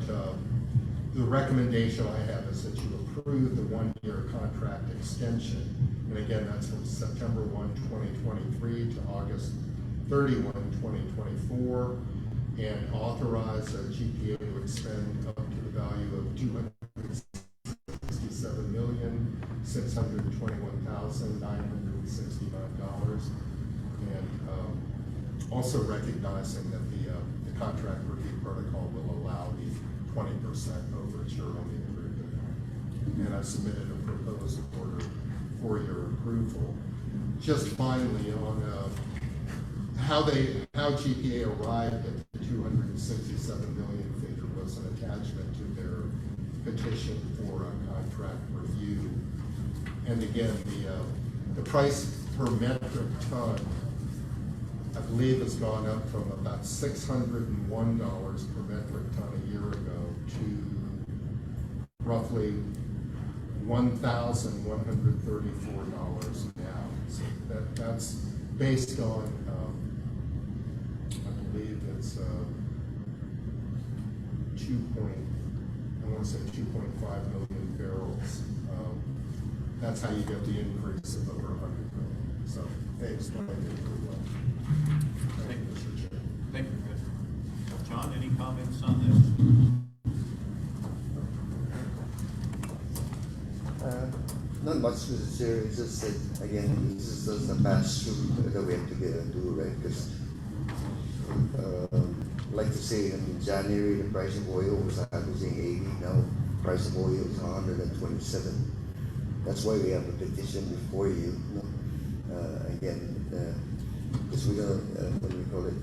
the recommendation I have is that you approve the 1-year contract extension. And again, that's from September 1, 2023 to August 31, 2024. and authorize a GPA to expend up to the value of $267,621,969, and also recognizing that the contract review protocol will allow the 20% overture on the agreement. And I submitted a proposed order for your approval. Just finally on how GPA arrived at the 267 million figure was an attachment to their petition for a contract review. And again, the price per metric ton, I believe, has gone up from about $601 per metric ton a year ago to roughly $1,134 now. So that's based on, I believe it's 2.5 million barrels. That's how you get the increase of over 100 million. So they explained it pretty well. Thank you, Mr. Chair. Thank you, Chris. John, any comments on this? Not much, Mr. Chair. It's just that, again, this is just a pass-through that we have to do, right? Because, like to say, in January, the price of oil was averaging 80. Now, the price of oil is 127. That's why we have a petition before you. Again, because we don't, what do we call it?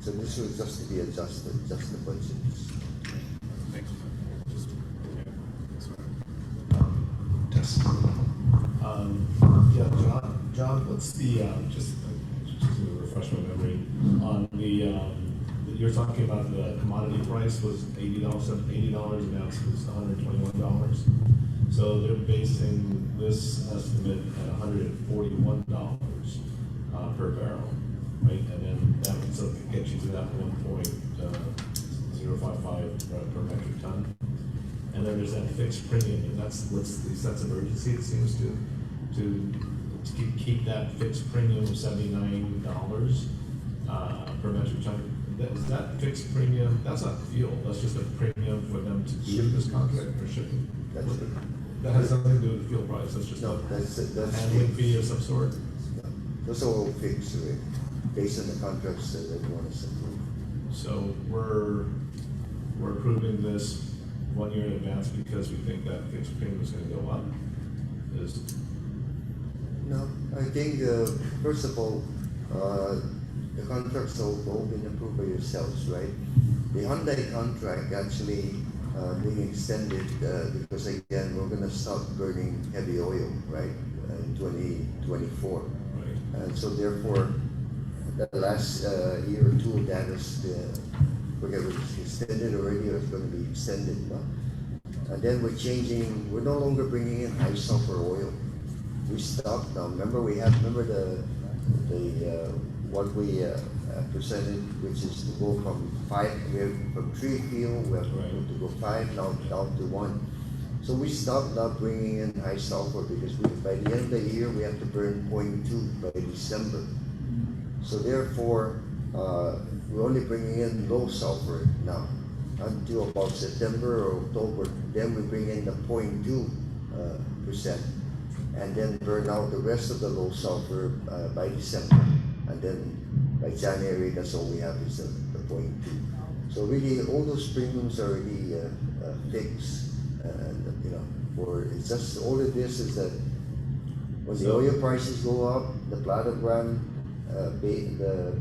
So this was just to be adjusted, just the budget. Thanks. Yeah, John, what's the, just to refresh my memory, on the, you're talking about the commodity price was $80 an ounce was $121. So they're basing this estimate at $141 per barrel, right? And then that would sort of get you to that 1.055 per metric ton. And then there's that fixed premium, and that's what's the sense of urgency, it seems to keep that fixed premium of $79 per metric ton. Is that fixed premium? That's not fuel. That's just a premium for them to do this contract for shipping. That's it. That has nothing to do with the fuel price. That's just No, that's it. That's handling fixed. fee of some sort. No, those are all fixed, right? Based on the contracts that everyone has approved. So we're approving this 1 year in advance because we think that fixed premium is going to go up. No, I think, first of all, the contracts have all been approved by yourselves, right? The Hyundai contract actually being extended because, again, we're going to stop burning heavy oil, right, in 2024. Right. And so, therefore, the last year or two, that is, forget it was extended already or it's going to be extended, no? And then we're changing, we're no longer bringing in high sulfur oil. We stopped now. Remember what we presented, which is to go from 3 field, we have to go 5, now down to 1. So we stopped now bringing in high sulfur because by the end of the year, we have to burn 0.2 by December. So therefore, we're only bringing in low sulfur now until about September or October. Then we bring in the 0.2%. And then burn out the rest of the low sulfur by December. And then by January, that's all we have is the 0.2. So really, all those premiums are already fixed. And it's just all of this is that when the oil prices go up, the planogram, the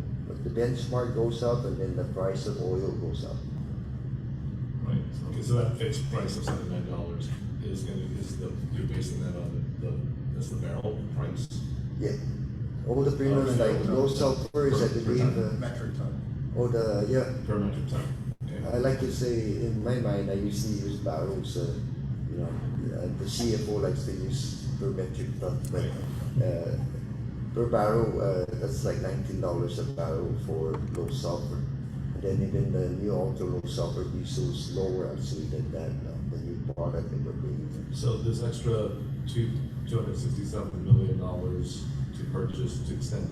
benchmark goes up, and then the price of oil goes up. Right. Okay. So that fixed price of $79 you're basing that on that's the barrel price. Yeah. All the premiums like low sulfur is, I believe, metric ton. Per metric ton. Okay. I like to say, in my mind, I usually use barrels. The CFO likes to use per metric ton, but per barrel, that's like $19 a barrel for low sulfur. And then even the new ultra low sulfur diesel is lower actually than that now, the new product that we're bringing in. So this extra $267 million to purchase to extend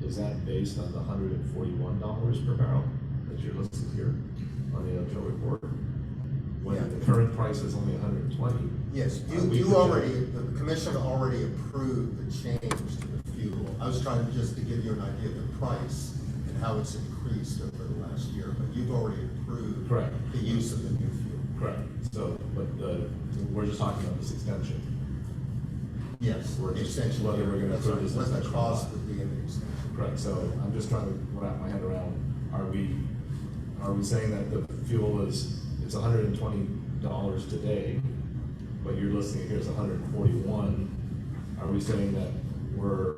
it, is that based on the $141 per barrel that that you're listed here on the Joe report. When Yeah. the current price is only 120. Yes, we you project- already, the commission already approved the change to the fuel. I was trying just to give you an idea of the price and how it's increased over the last year, but you've already approved Correct. the use of the new fuel. Correct. So, but we're just talking about this extension. Yes, We're just- extension. whether we're gonna That's approve right. this What the extension or cost not. would be in the extension. Correct. So I'm just trying to wrap my head around, are we saying that the fuel it's $120 today, but you're listing it here as 141? Are we saying that we're,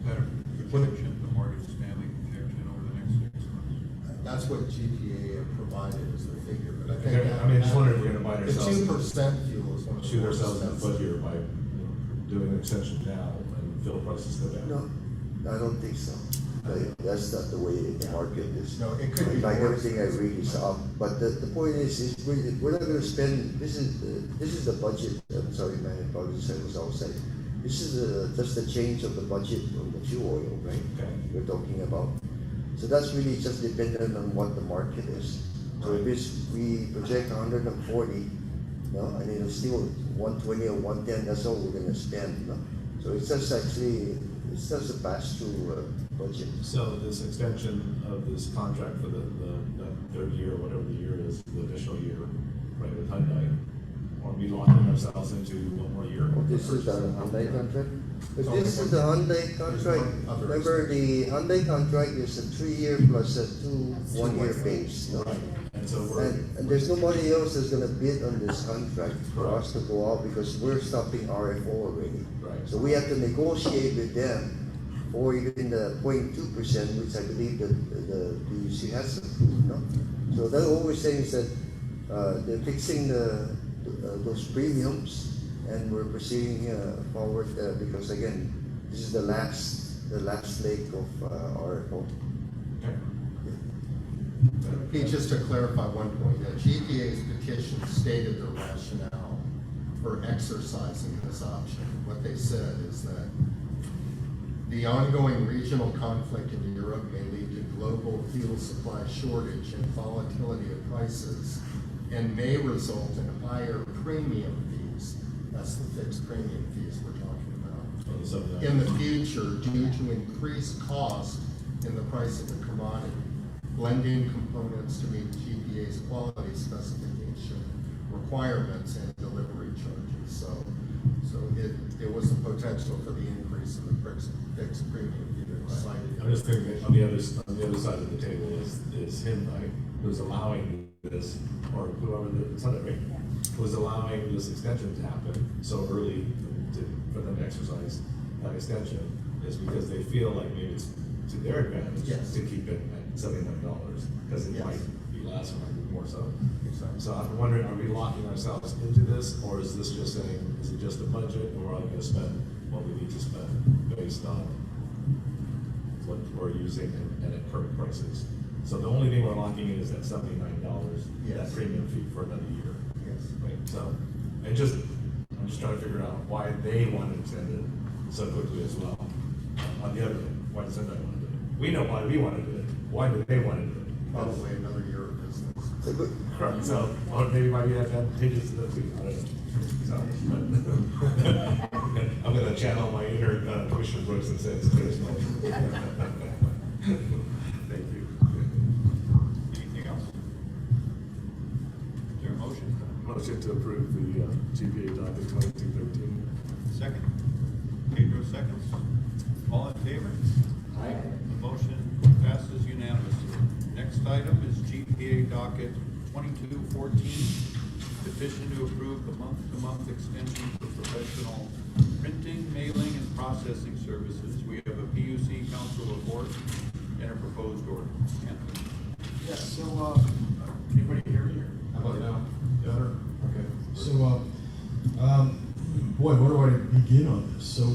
Better protection, the mortgage family protection over the next 6 months. That's what GPA had provided as the figure, but I think. I mean, just wondering if we're gonna bite The ourselves. 2% fuel is one of the. shoot more ourselves in the foot expensive. here by doing an extension now and fuel prices go down? No, I don't think so. That's not the way the market is. No, it could be Like more everything I read is up, but the point is we're not gonna spend, this is the budget, I'm sorry, my apologies, I was outside. This is just a change of the budget on the fuel oil, right? Okay. We're talking about. So that's really just dependent on what the market is. So if we project 140, no, and it's still 120 or 110, that's all we're gonna spend, no? So it's just a pass-through budget. So this extension of this contract for the third year, whatever the year is, the additional year, right, with Hyundai, are we locking ourselves into one more year? Oh, this is the Hyundai contract? But So this is the Hyundai contract. other Remember, the Hyundai contract is a 3-year plus a 2 one-year base, no? Right, and so we're. And there's nobody else that's gonna bid on this contract for us to go out because we're stopping RFO already. Right. So we have to negotiate with them or even the 0.2%, which I believe that the PUC has approved, no? So that what we're saying is that they're fixing those premiums and we're proceeding forward because again, this is the last leg of RFO. Okay. Pete, just to clarify one point, GPA's petition stated their rationale for exercising this option. What they said is that the ongoing regional conflict in Europe may lead to global fuel supply shortage and volatility of prices and may result in higher premium fees. That's the fixed premium fees we're talking about. So the In the future, due to increased cost in the price of the commodity, blending components to meet GPA's quality specification requirements and delivery charges. So it was a potential for the increase in the fixed premium fee that was cited. I'm just thinking that on the other side of the table is Hyundai, who's allowing this, or whoever it's under, right, who's allowing this extension to happen so early for them to exercise that extension is because they feel like maybe it's to their advantage Yes. to keep it at $79 because it Yes. might be less or might be more so. Exactly. So I'm wondering, are we locking ourselves into this, or is this just saying, is it just a budget, or are we going to spend what we need to spend based on what we're using and at current prices? So the only thing we're locking in is that $79, Yes. that premium fee for another year. Yes. Right, so, I'm just trying to figure out why they want to extend it so quickly as well. On the other hand, why does Hyundai want to do it? We know why we want to do it, why do they want to do it? Probably another year of business. Correct, so, or maybe might be advantageous to them too, I don't know. So, but I'm gonna channel my inner Commissioner Brooks and say it's clear as mud. Thank you. Anything else? Is there a motion? Motion to approve the GPA docket 2213. Second. Pedro seconds. All in favor? Aye. The motion passes unanimously. Next item is GPA docket 2214. Petition to approve the month-to-month extension for professional printing, mailing, and processing services. We have a PUC council report and a proposed ordinance. Anthony? Yes, so, Anybody hear me here? How about now? Better? Okay. so, boy, where do I begin on this? So,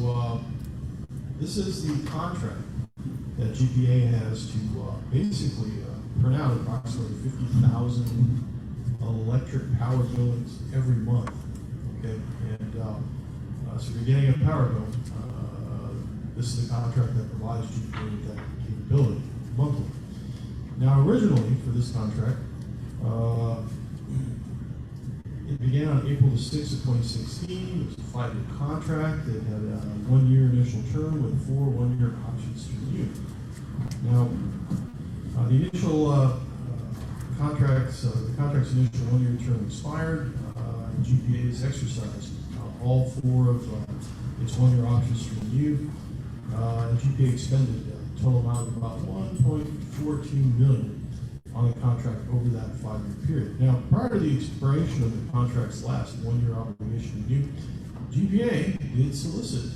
this is the contract that GPA has to, basically, print out approximately 50,000 electric power bills every month, okay? And, so if you're getting a power bill, this is the contract that provides GPA with that capability monthly. Now, Now, originally for this contract, it began on April the 6th of 2016. It was a 5-year contract. It had a 1-year initial term with 4 one-year options to renew. Now, the initial contract's initial 1-year term expired. GPA has exercised all 4 of its 1-year options to renew. And GPA expended a total amount of about $1.42 million on the contract over that 5-year period. Now, prior to the expiration of the contract's last 1-year obligation to renew, GPA did solicit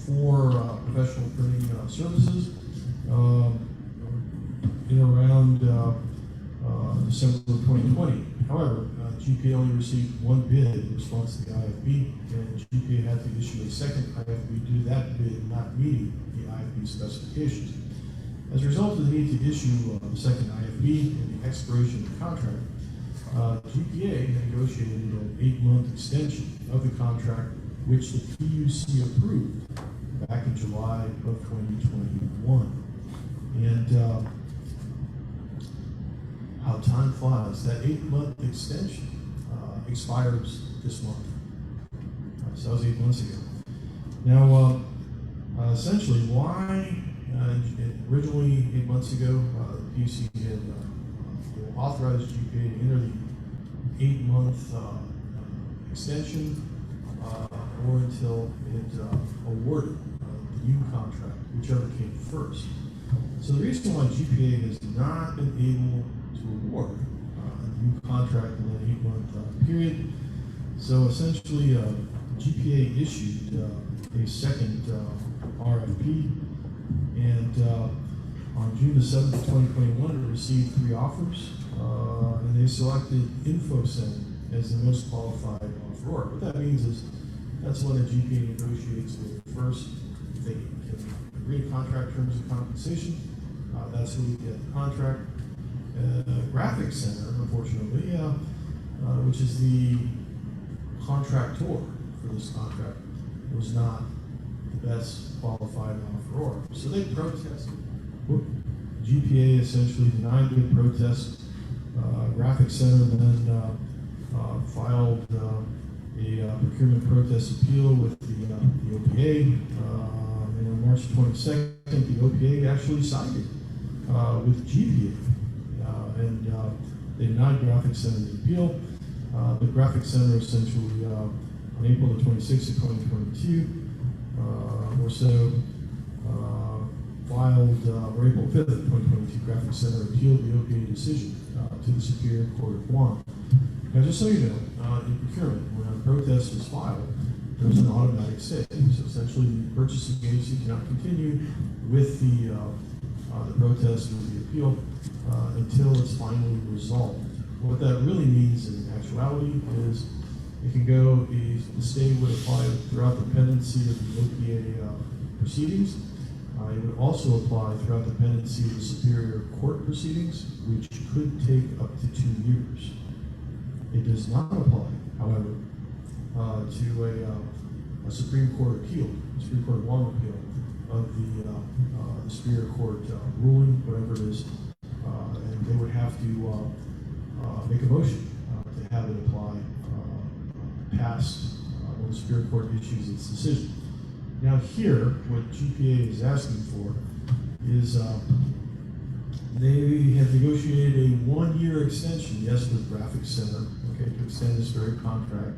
for professional printing services in around December of 2020. However, GPA only received 1 bid in response to the IFB, and GPA had to issue a second IFB due to that bid not meeting the IFB specifications. As a result of the need to issue the second IFB and the expiration of the contract, GPA negotiated an 8-month extension of the contract, which the PUC approved back in July of 2021. And how time flies. That 8-month extension expires this month. So that was 8 months ago. Now, essentially, why originally 8 months ago, the PUC had authorized GPA to enter the 8-month extension or until it awarded the new contract, whichever came first. So the reason why GPA has not been able to award a new contract in that 8-month period. So essentially, GPA issued a second RFP, and on June the 7th of 2021, it received 3 offers, and they selected InfoSend as the most qualified offeror. What that means is that's one that GPA negotiates with first. If they can agree to contract terms and compensation, that's who we get the contract. Graphics Center, unfortunately, which is the contractor for this contract, was not the best qualified offeror. So they protested. GPA essentially denied the protest. Graphics Center then filed a procurement protest appeal with the OPA. And on March 22nd, the OPA actually sided with GPA. And they denied Graphics Center's appeal. But Graphics Center essentially, on April the 26th of 2022, or so, filed, or April 5th of 2022, Graphics Center appealed the OPA decision to the Superior Court of Guam. Now, just so you know, in procurement, when a protest is filed, there's an automatic stay. So essentially, the purchasing agency cannot continue with the protest or the appeal until it's finally resolved. What that really means in actuality is it can go, the stay would apply throughout the pendency of the OPA proceedings. It would also apply throughout the pendency of the Superior Court proceedings, which could take up to 2 years. It does not apply, however, to a Supreme Court appeal, Supreme Court of Guam appeal of the Superior Court ruling, whatever it is, and they would have to make a motion to have it apply past when the Superior Court issues its decision. Now here, what GPA is asking for is they have negotiated a 1-year extension, yes, with Graphics Center, okay, to extend this very contract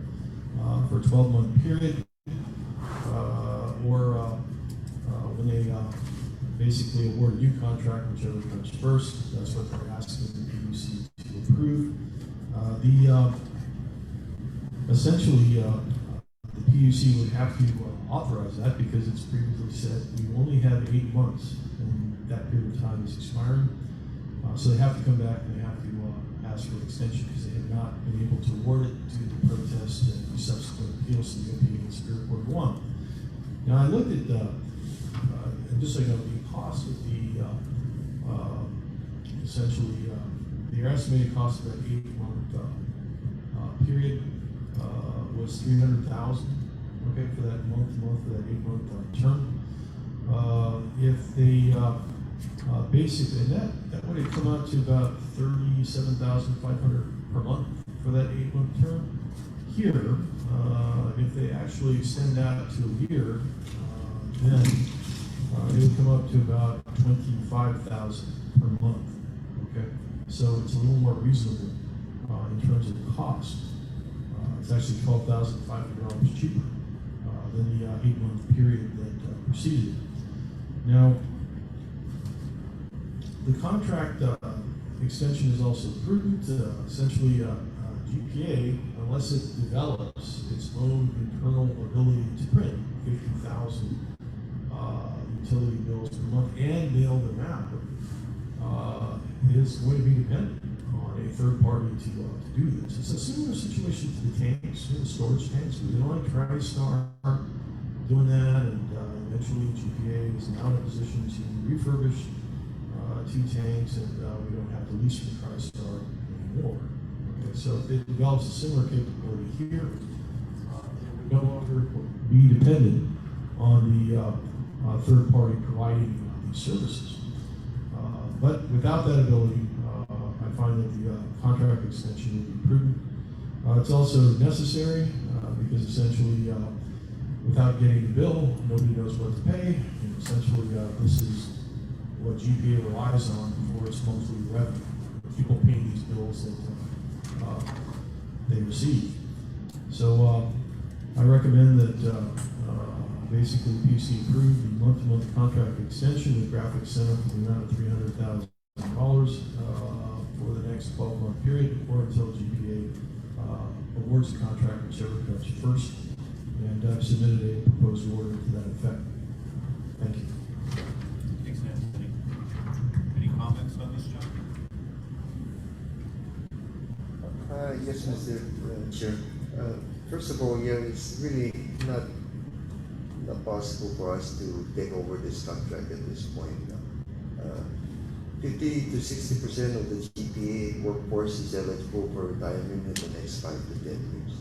for a 12-month period, or when they basically award a new contract, whichever comes first. That's what they're asking the PUC to approve. Essentially, the PUC would have to authorize that because it's previously said we only have 8 months, and that period of time is expiring. So they have to come back and they have to ask for an extension because they have not been able to award it due to the protest and the subsequent appeals to the OPA and Superior Court of Guam. Now I looked at just so you know, the cost of the essentially the estimated cost of that 8-month period was $300,000. Okay, for that month for that 8-month term. If they Basically, and that would have come out to about $37,500 per month for that 8-month term. Here, if they actually extend that to a year, then it would come up to about $25,000 per month. Okay, so it's a little more reasonable in terms of cost. It's actually $12,500 cheaper than the 8-month period that preceded it. Now, the contract extension is also prudent. Essentially, GPA, unless it develops its own internal ability to print 50,000 utility bills per month and mail them out, is going to be dependent on a third party to do this. It's a similar situation to the tanks, the storage tanks. We didn't want to try to start doing that, and eventually GPA is now in a position to refurbish 2 tanks, and we don't have to lease from TriStar anymore. Okay, so if it develops a similar capability here, it would no longer be dependent on the third party providing these services. But without that ability, I find that the contract extension would be prudent. It's also necessary because essentially, without getting the bill, nobody knows what to pay, and essentially this is what GPA relies on for its monthly revenue. People pay these bills that they receive. So I recommend that basically PC approve the month-to-month contract extension with Graphics Center for the amount of $300,000 for the next 12-month period or until GPA awards the contract, whichever comes first. And I've submitted a proposed order to that effect. Thank you. Thanks, Anthony. Any comments on this, John? Yes, Mr. Chair. First of all, yeah, it's really not possible for us to take over this contract at this point. 50 to 60% of the GPA workforce is eligible for retirement in the next 5 to 10 years.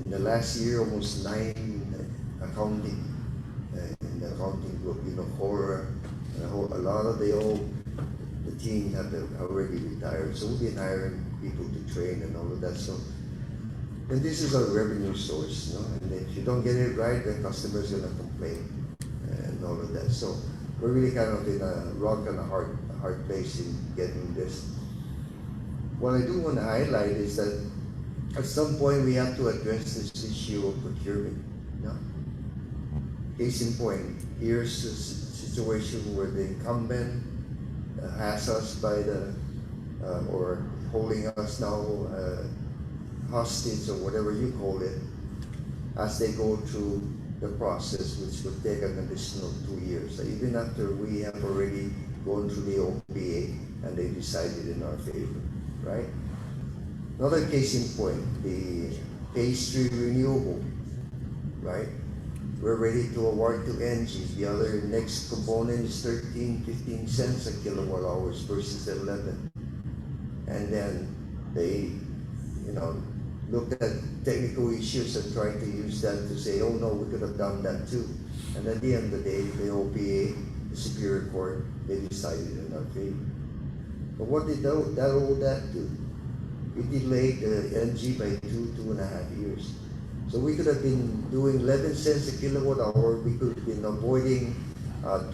In the last year, almost 9 accounting in the accounting group, Cora, a lot of the team have already retired. So we've been hiring people to train and all of that. So, and this is our revenue source, and if you don't get it right, the customer's gonna complain and all of that. So we're really kind of in a rock and a hard place in getting this. What I do want to highlight is that at some point we have to address this issue of procurement. Case in point, here's a situation where the incumbent has us by the or holding us now hostage or whatever you call it, as they go through the process, which would take an additional 2 years, even after we have already gone through the OPA and they decided in our favor, right? Another case in point, the phase 3 renewable, right? We're ready to award to NG. The other next component is 13-15 cents a kilowatt hours versus 11. And then they, looked at technical issues and tried to use that to say, oh no, we could have done that too. And at the end of the day, the OPA, the Superior Court, they decided in our favor. But what did that do? It delayed the NG by 2.5 years. So we could have been doing 11 cents a kilowatt hour. We could have been avoiding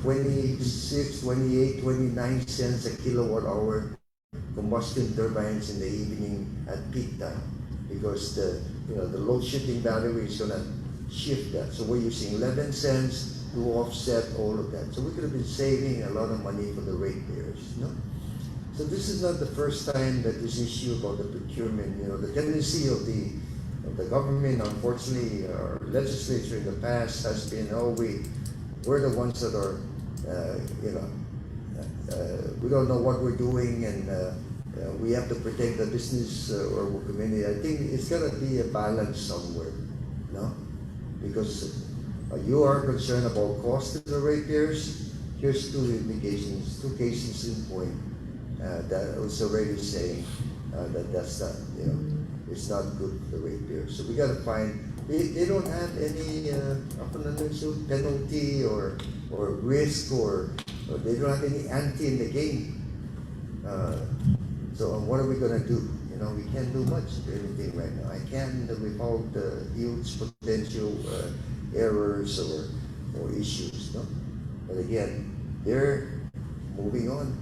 26, 28, 29 cents a kilowatt hour combustion turbines in the evening at peak time, because the load shifting battery is going to shift that. So we're using 11 cents to offset all of that. So we could have been saving a lot of money for the ratepayers. So this is not the first time that this issue about the procurement, the tendency of the government, unfortunately, our legislature in the past has been, we're the ones that are, we don't know what we're doing, and we have to protect the business or community. I think it's got to be a balance somewhere, because you are concerned about cost to the ratepayers. Here's 2 indications, 2 cases in point that was already saying that's not, it's not good for the ratepayers. So we got to find, they don't have any penalty or risk or They don't have any ante in the game. So what are we gonna do? You know, we can't do much of anything right now. I can't without huge potential errors or issues. No, but again, they're moving on,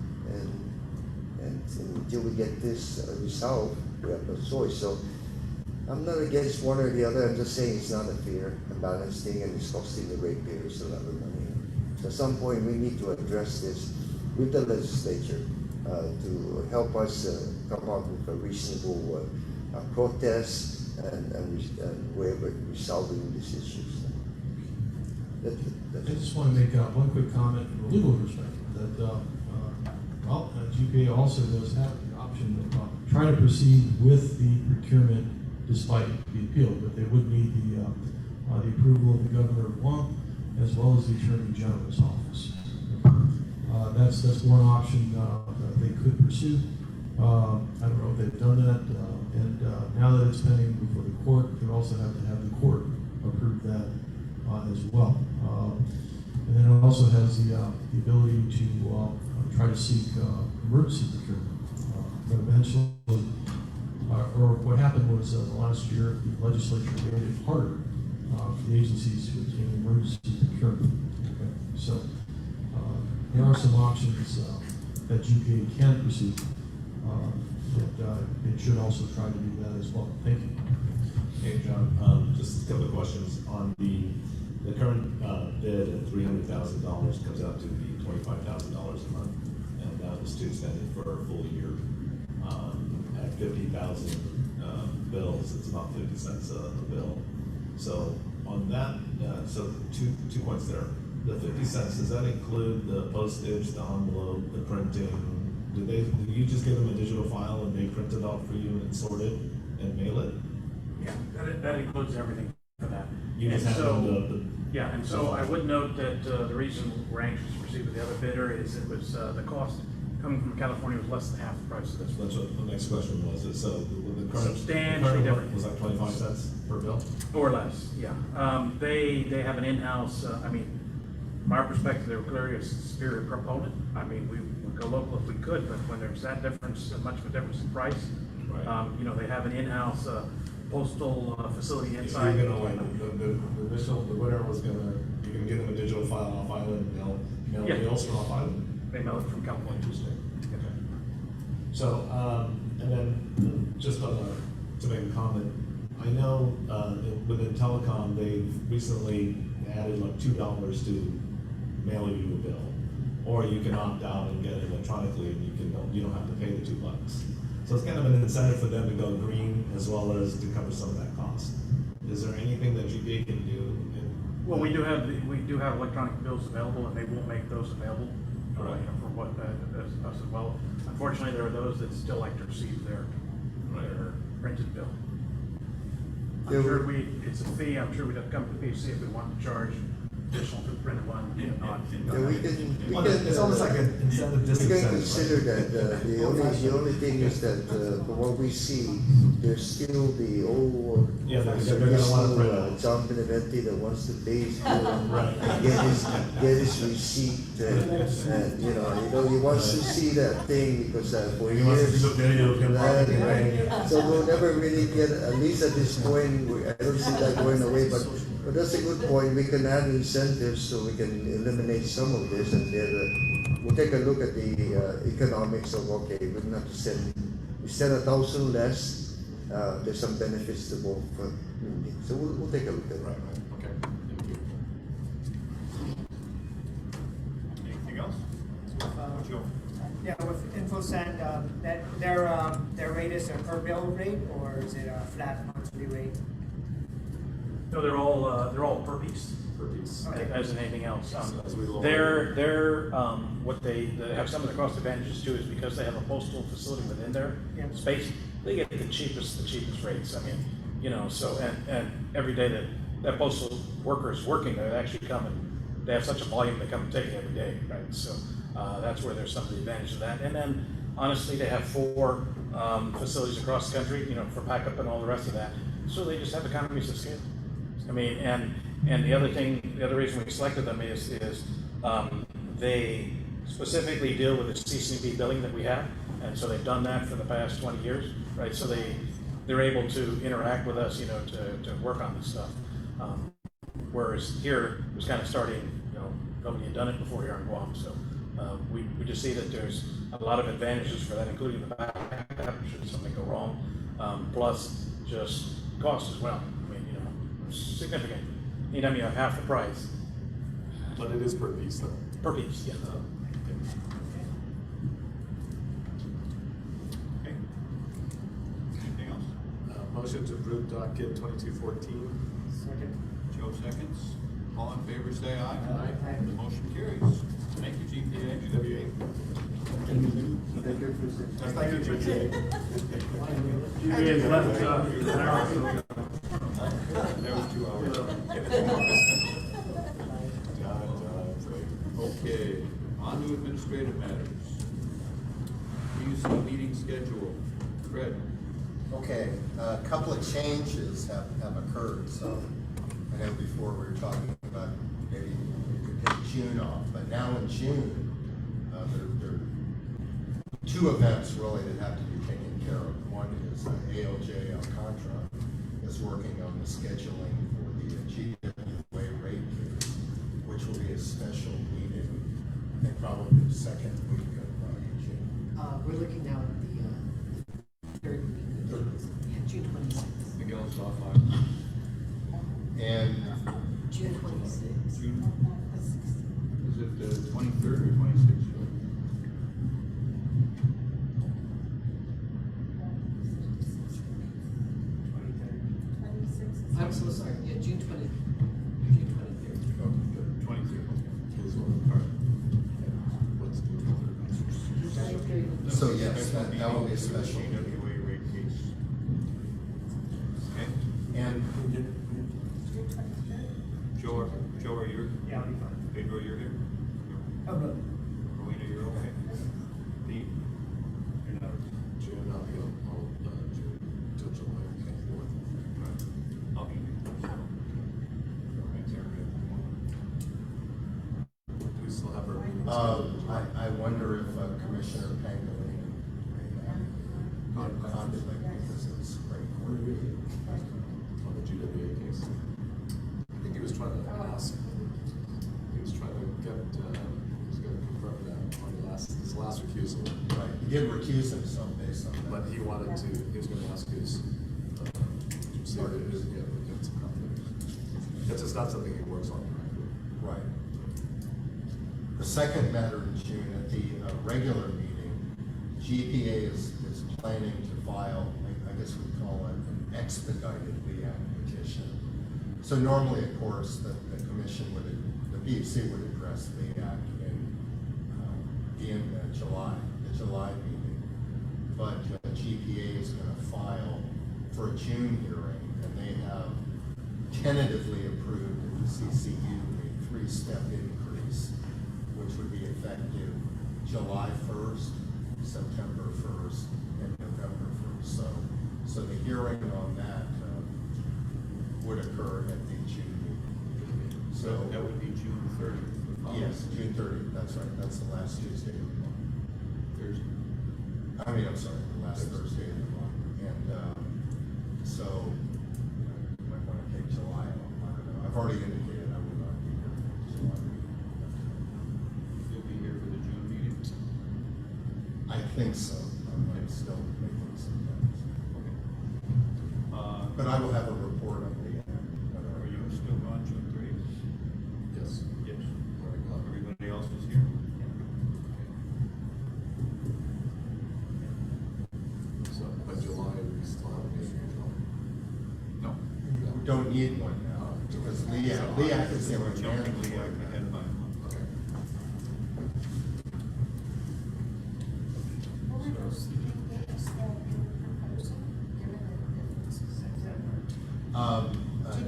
and until we get this resolved, we have no choice. So I'm not against one or the other. I'm just saying it's not a fair and balanced thing, and it's costing the ratepayers a lot of money. So at some point, we need to address this with the legislature to help us come up with a reasonable protest and way of resolving these issues. I just want to make one quick comment from a legal perspective, that GPA also does have the option of trying to proceed with the procurement despite the appeal, but they would need the approval of the governor of Guam as well as the Attorney General's office. That's one option that they could pursue. I don't know if they've done that, and now that it's pending before the court, they also have to have the court approve that as well. And then it also has the ability to try to seek emergency procurement. But eventually, or what happened was last year, the legislature made it harder for the agencies to obtain emergency procurement. Okay? So there are some options that GPA can pursue, but it should also try to do that as well. Thank you. Hey, John, just a couple of questions on the current bid at $300,000 comes out to be $25,000 a month, and that was to extend it for a full year. At 50,000 bills, it's about 50 cents a bill. So on that, so two points there. The 50 cents, does that include the postage, the envelope, the printing? Did you just give them a digital file and they print it out for you and sort it and mail it? Yeah, that includes everything for that. You just have yeah, and so I would note that the reason we're anxious to proceed with the other bidder is it was the cost coming from California was less than half the price of this. That's what the next question was. So the current, Substantially different. Was like 25 cents per bill? Or less, yeah. They have an in-house, I mean, from our perspective, they were clearly a superior proponent. I mean, we would go local if we could, but when there's that difference, much of a difference in price, Right. you know, they have an in-house postal facility inside. You're gonna like the initial, the winner was you're gonna give them a digital file off island, mail Yeah. bills from off island. They mail it from California. Interesting. Okay. So, and then just to make a comment, I know within telecom, they've recently added like $2 to mail you a bill, or you can opt out and get it electronically, and you don't have to pay the $2. So it's kind of an incentive for them to go green as well as to cover some of that cost. Is there anything that GPA can do? Well, we do have electronic bills available, and they will make those available. Right. You know, for what us as well. Unfortunately, there are those that still like to receive their printed bill. I'm sure it's a fee. I'm sure we'd have to come to the PC if we wanted to charge additional for the printed one. It's almost like an incentive We disincentive. can consider that. The only thing is that from what we see, there's still the old Yeah, they're gonna want to print it. John Beneventi that wants to pay his bill, Right. get his receipt, and you know he wants to see that thing because for He wants to years. see the video of him walking and paying it. So we'll never really get, at least at this point, I don't see that going away, but that's a good point. We can add incentives so we can eliminate some of this, and then we'll take a look at the economics of, okay, we don't have to we send 1,000 less, there's some benefits to both. So we'll take a look at it. Right. Okay. Thank you. Anything else? Joe? Yeah, with InfoSend, their rate is a per bill rate, or is it a flat monthly rate? No, they're all per piece. Per piece. Okay. As in anything else. As we lower They're what they have some of the cost advantages too is because they have a postal facility within their Yeah. space. They get the cheapest rates. I mean, you know, so and every day that postal worker is working, they actually come and they have such a volume they come and take it every day, right? So that's where there's some of the advantage of that. And then honestly, they have 4 facilities across the country, you know, for backup and all the rest of that. So they just have economies of scale. I mean, and the other reason we selected them is they specifically deal with the CCP billing that we have. And so they've done that for the past 20 years, right? So they're able to interact with us, to work on this stuff. Whereas here, it was kind of starting, nobody had done it before here on Guam. So we just see that there's a lot of advantages for that, including the backup should something go wrong, plus just cost as well. I mean, significant. Anytime you have half the price. But it is per piece though. Per piece, yeah. Okay. Anything else? Motion to approve docket 2214. Second. Joe seconds. All in favor, say aye. Aye. The motion carries. Thank you, GPA. GWA. Thank you, Thank you, GWA. That was 2 hours. Okay, on to administrative matters. PUC meeting schedule. Fred. Okay, a couple of changes have occurred, so I know before we were talking about maybe we could take June off, but now in June, there are two events really that have to be taken care of. One is ALJ Alcantara is working on the scheduling for the GWA rate case, which will be a special meeting, I think probably the second week of June. We're looking now at the third week, yeah, June 26th. Miguel's offline. And June 26th. June, is it the 23rd or 26th? I'm so sorry, yeah, June 23rd. Oh, the 23rd. Is one of the part. What's the so yes, that will be a special meeting. GWA rate case. Okay. And Joe, are you? Yeah, I'll be fine. Pedro, you're here? Oh, no. Rowena, you're okay? Pete? You're not? June, I'll be on, June till July 4th. I'll be here. Right there, good. Do we still have our meetings? I wonder if Commissioner Pangolin may conflict because of the Supreme Court. On the GWA case. I think he was trying to ask, he was trying to get, he was gonna confirm that on his last recusal. Right, he did recuse himself based on that. But he wanted to, he was gonna ask his, part of his, it's a conflict. That's just not something he works on directly. Right. The second matter in June, at the regular meeting, GPA is planning to file, I guess we call it an expedited LEAC petition. So normally, of course, the commission would, the PUC would address LEAC in July, the July meeting. But GPA is going to file for a June hearing, and they have tentatively approved in the CCU a 3-step increase, which would be effective July 1st, September 1st, and November 1st. So the hearing on that would occur at the June meeting. So That would be June 30th. yes, June 30th. That's right. That's the last Tuesday of the month. Thursday. I'm sorry, the last Thursday of the month. And so you might want to take July off. I don't know. I've already indicated I will not be here for July meeting. You'll be here for the June meeting? I think so. I'm still making some plans. Okay. But I will have a report on the. Are you still on June 30th? Yes. Yes. Everybody else is here? So, by July, we still have a meeting in July. No. We don't need one now because LEAC is the only Jumping mandatory. LEAC ahead by a month. Okay.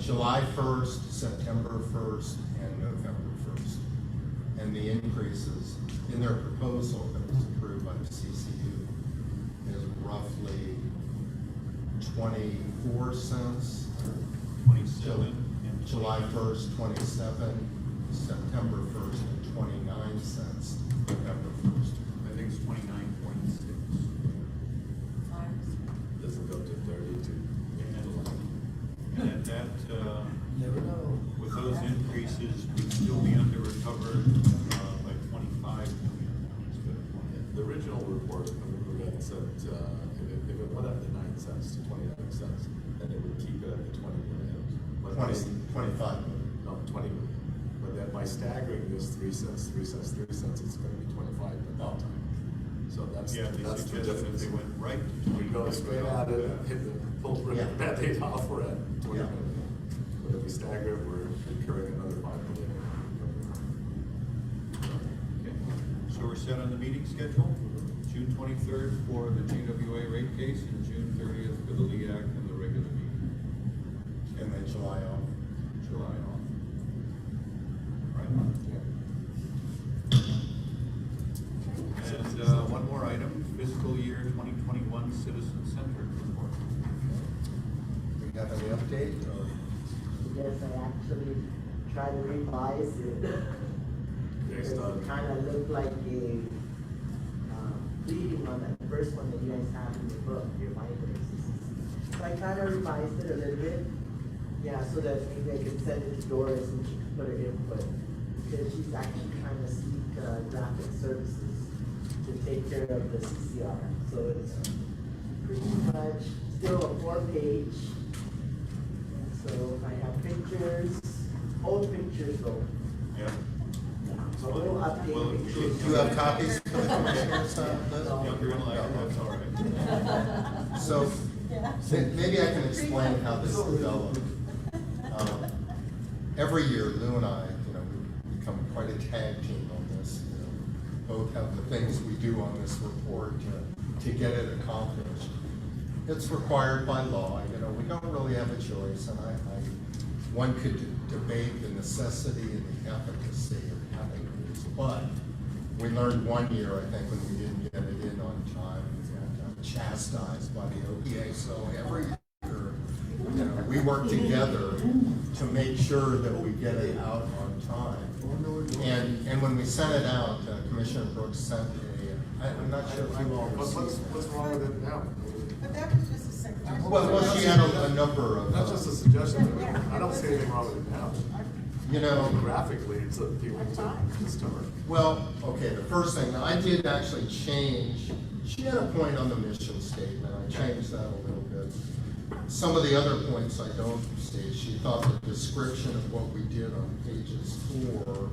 July 1st, September 1st, and November 1st. And the increases in their proposal that was approved by the CCU is roughly 24 cents. 27. July 1st, 27, September 1st, and 29 cents, November The original report, I remember that said, if it went up to 9 cents to 29 cents, then it would keep it at the 20 million. But 25 million. No, 20 million. But then by staggering this 3 cents, 3 cents, 3 cents, it's gonna be 25 at that time. So that's, Yeah, they that's the suggested difference. they went right to We 20. go straight at it, hit the, pull the Yeah. Band-Aid off, we're at 20 Yeah. million. But if we stagger it, we're incurring another 5 million. Okay. So we're set on the meeting schedule, June 23rd for the GWA rate case and June 30th for the LEAC and the regular meeting. And then July off. July off. Right. And one more item, fiscal year 2021 Citizen Center report. Do you have any update or? Yes, I actually tried to revise it. Based on- It kind of looked like a reading on that first one that you guys have in the book, your library. So I kind of revised it a little bit. Yeah, so that maybe I could send it to Doris and she could put her input. Because she's actually trying to seek graphic services to take care of the CCR. So it's pretty much still a 4-page. So I have pictures, old pictures though. Yeah. So we'll update pictures. Do you have copies for the commissioners? Younger and lighter, that's all right. So, maybe I can explain how this developed. Every year, Lou and I, we become quite a tag team on this. Both have the things we do on this report to get it accomplished. It's required by law, we don't really have a choice, and one could debate the necessity and the efficacy of having these, but we learned one year, I think, when we didn't get it in on time, we got chastised by the OPA, so every year, we work together to make sure that we get it out on time. And when we sent it out, Commissioner Brooks sent I'm not sure if you all received it. What's wrong with it now? But that was just a second. Well, she had a number of. That's just a suggestion. I don't see anything wrong with it now. Graphically, it's appealing to customer. Well, okay, the first thing, I did actually change, she had a point on the mission statement, I changed that a little bit. Some of the other points I don't state, she thought the description of what we did on pages 4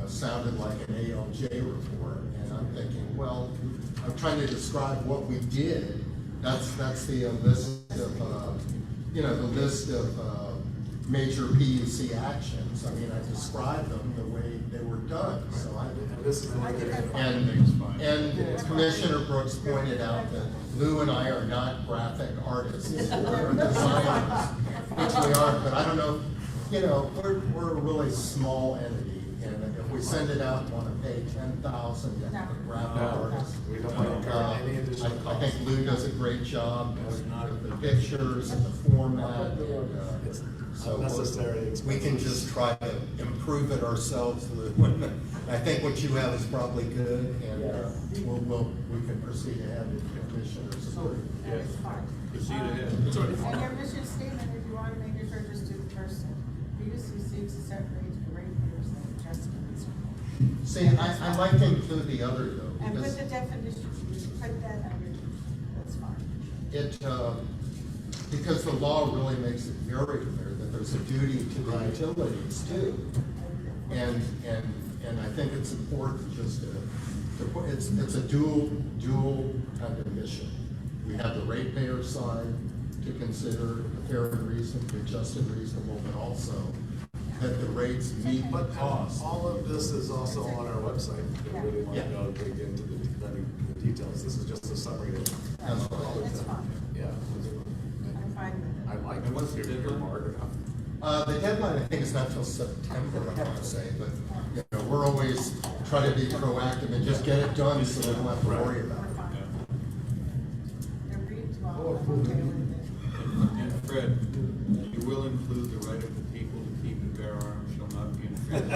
sounded like an ALJ report, and I'm thinking, well, I'm trying to describe what we did. That's the list of, the list of major PUC actions. I mean, I described them the way they were done, so and Commissioner Brooks pointed out that Lou and I are not graphic artists, we're designers, which we are, but I don't know, we're a really small entity. And if we send it out and want to pay $10,000 to graphic artists, We don't want to incur any additional I cost. think Lou does a great job with the pictures and the format. It's So unnecessary we expenses. can just try to improve it ourselves, Lou. I think what you have is probably good, and we can proceed ahead if the commissioners approve. Yes. Proceed ahead. It's already And fine. your mission statement, if you want to make it sure, just do the first thing. Previously seeks to set rates for ratepayers and adjustments. See, I like to include the other though, And because put the definitions, put that under, that's fine. because the law really makes it very clear that there's a duty to the utilities too. And I think it's important just it's a dual kind of mission. We have the ratepayer side to consider fair and reasonable, just and reasonable, but also that the rates meet the cost. All of this is also on our website. If you really want to go dig into the details, this is just a summary of. That's fine. That's fine. Yeah. I'm fine with it. I like. And what's the deadline? The deadline, I think, is not till September, I want to say, but, we're always trying to be proactive and just get it done so we don't have to worry about it. It reads well, I'm okay with it. And Fred, you will include the right of the people to keep and bear arms shall not be infringed.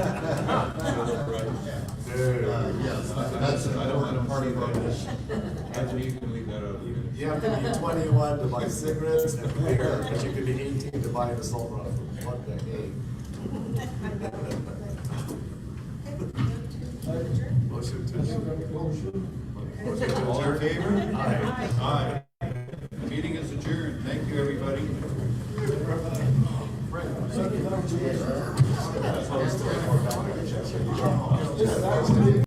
Yes, that's an I don't important part see of our that. mission. Anthony, you can leave that out. You have to be 21 to buy cigarettes and beer, but you can be 18 to buy an assault rifle. One thing. Motion Motion to adjourn. All in favor? Aye. Meeting is adjourned. Thank you, everybody. Fred.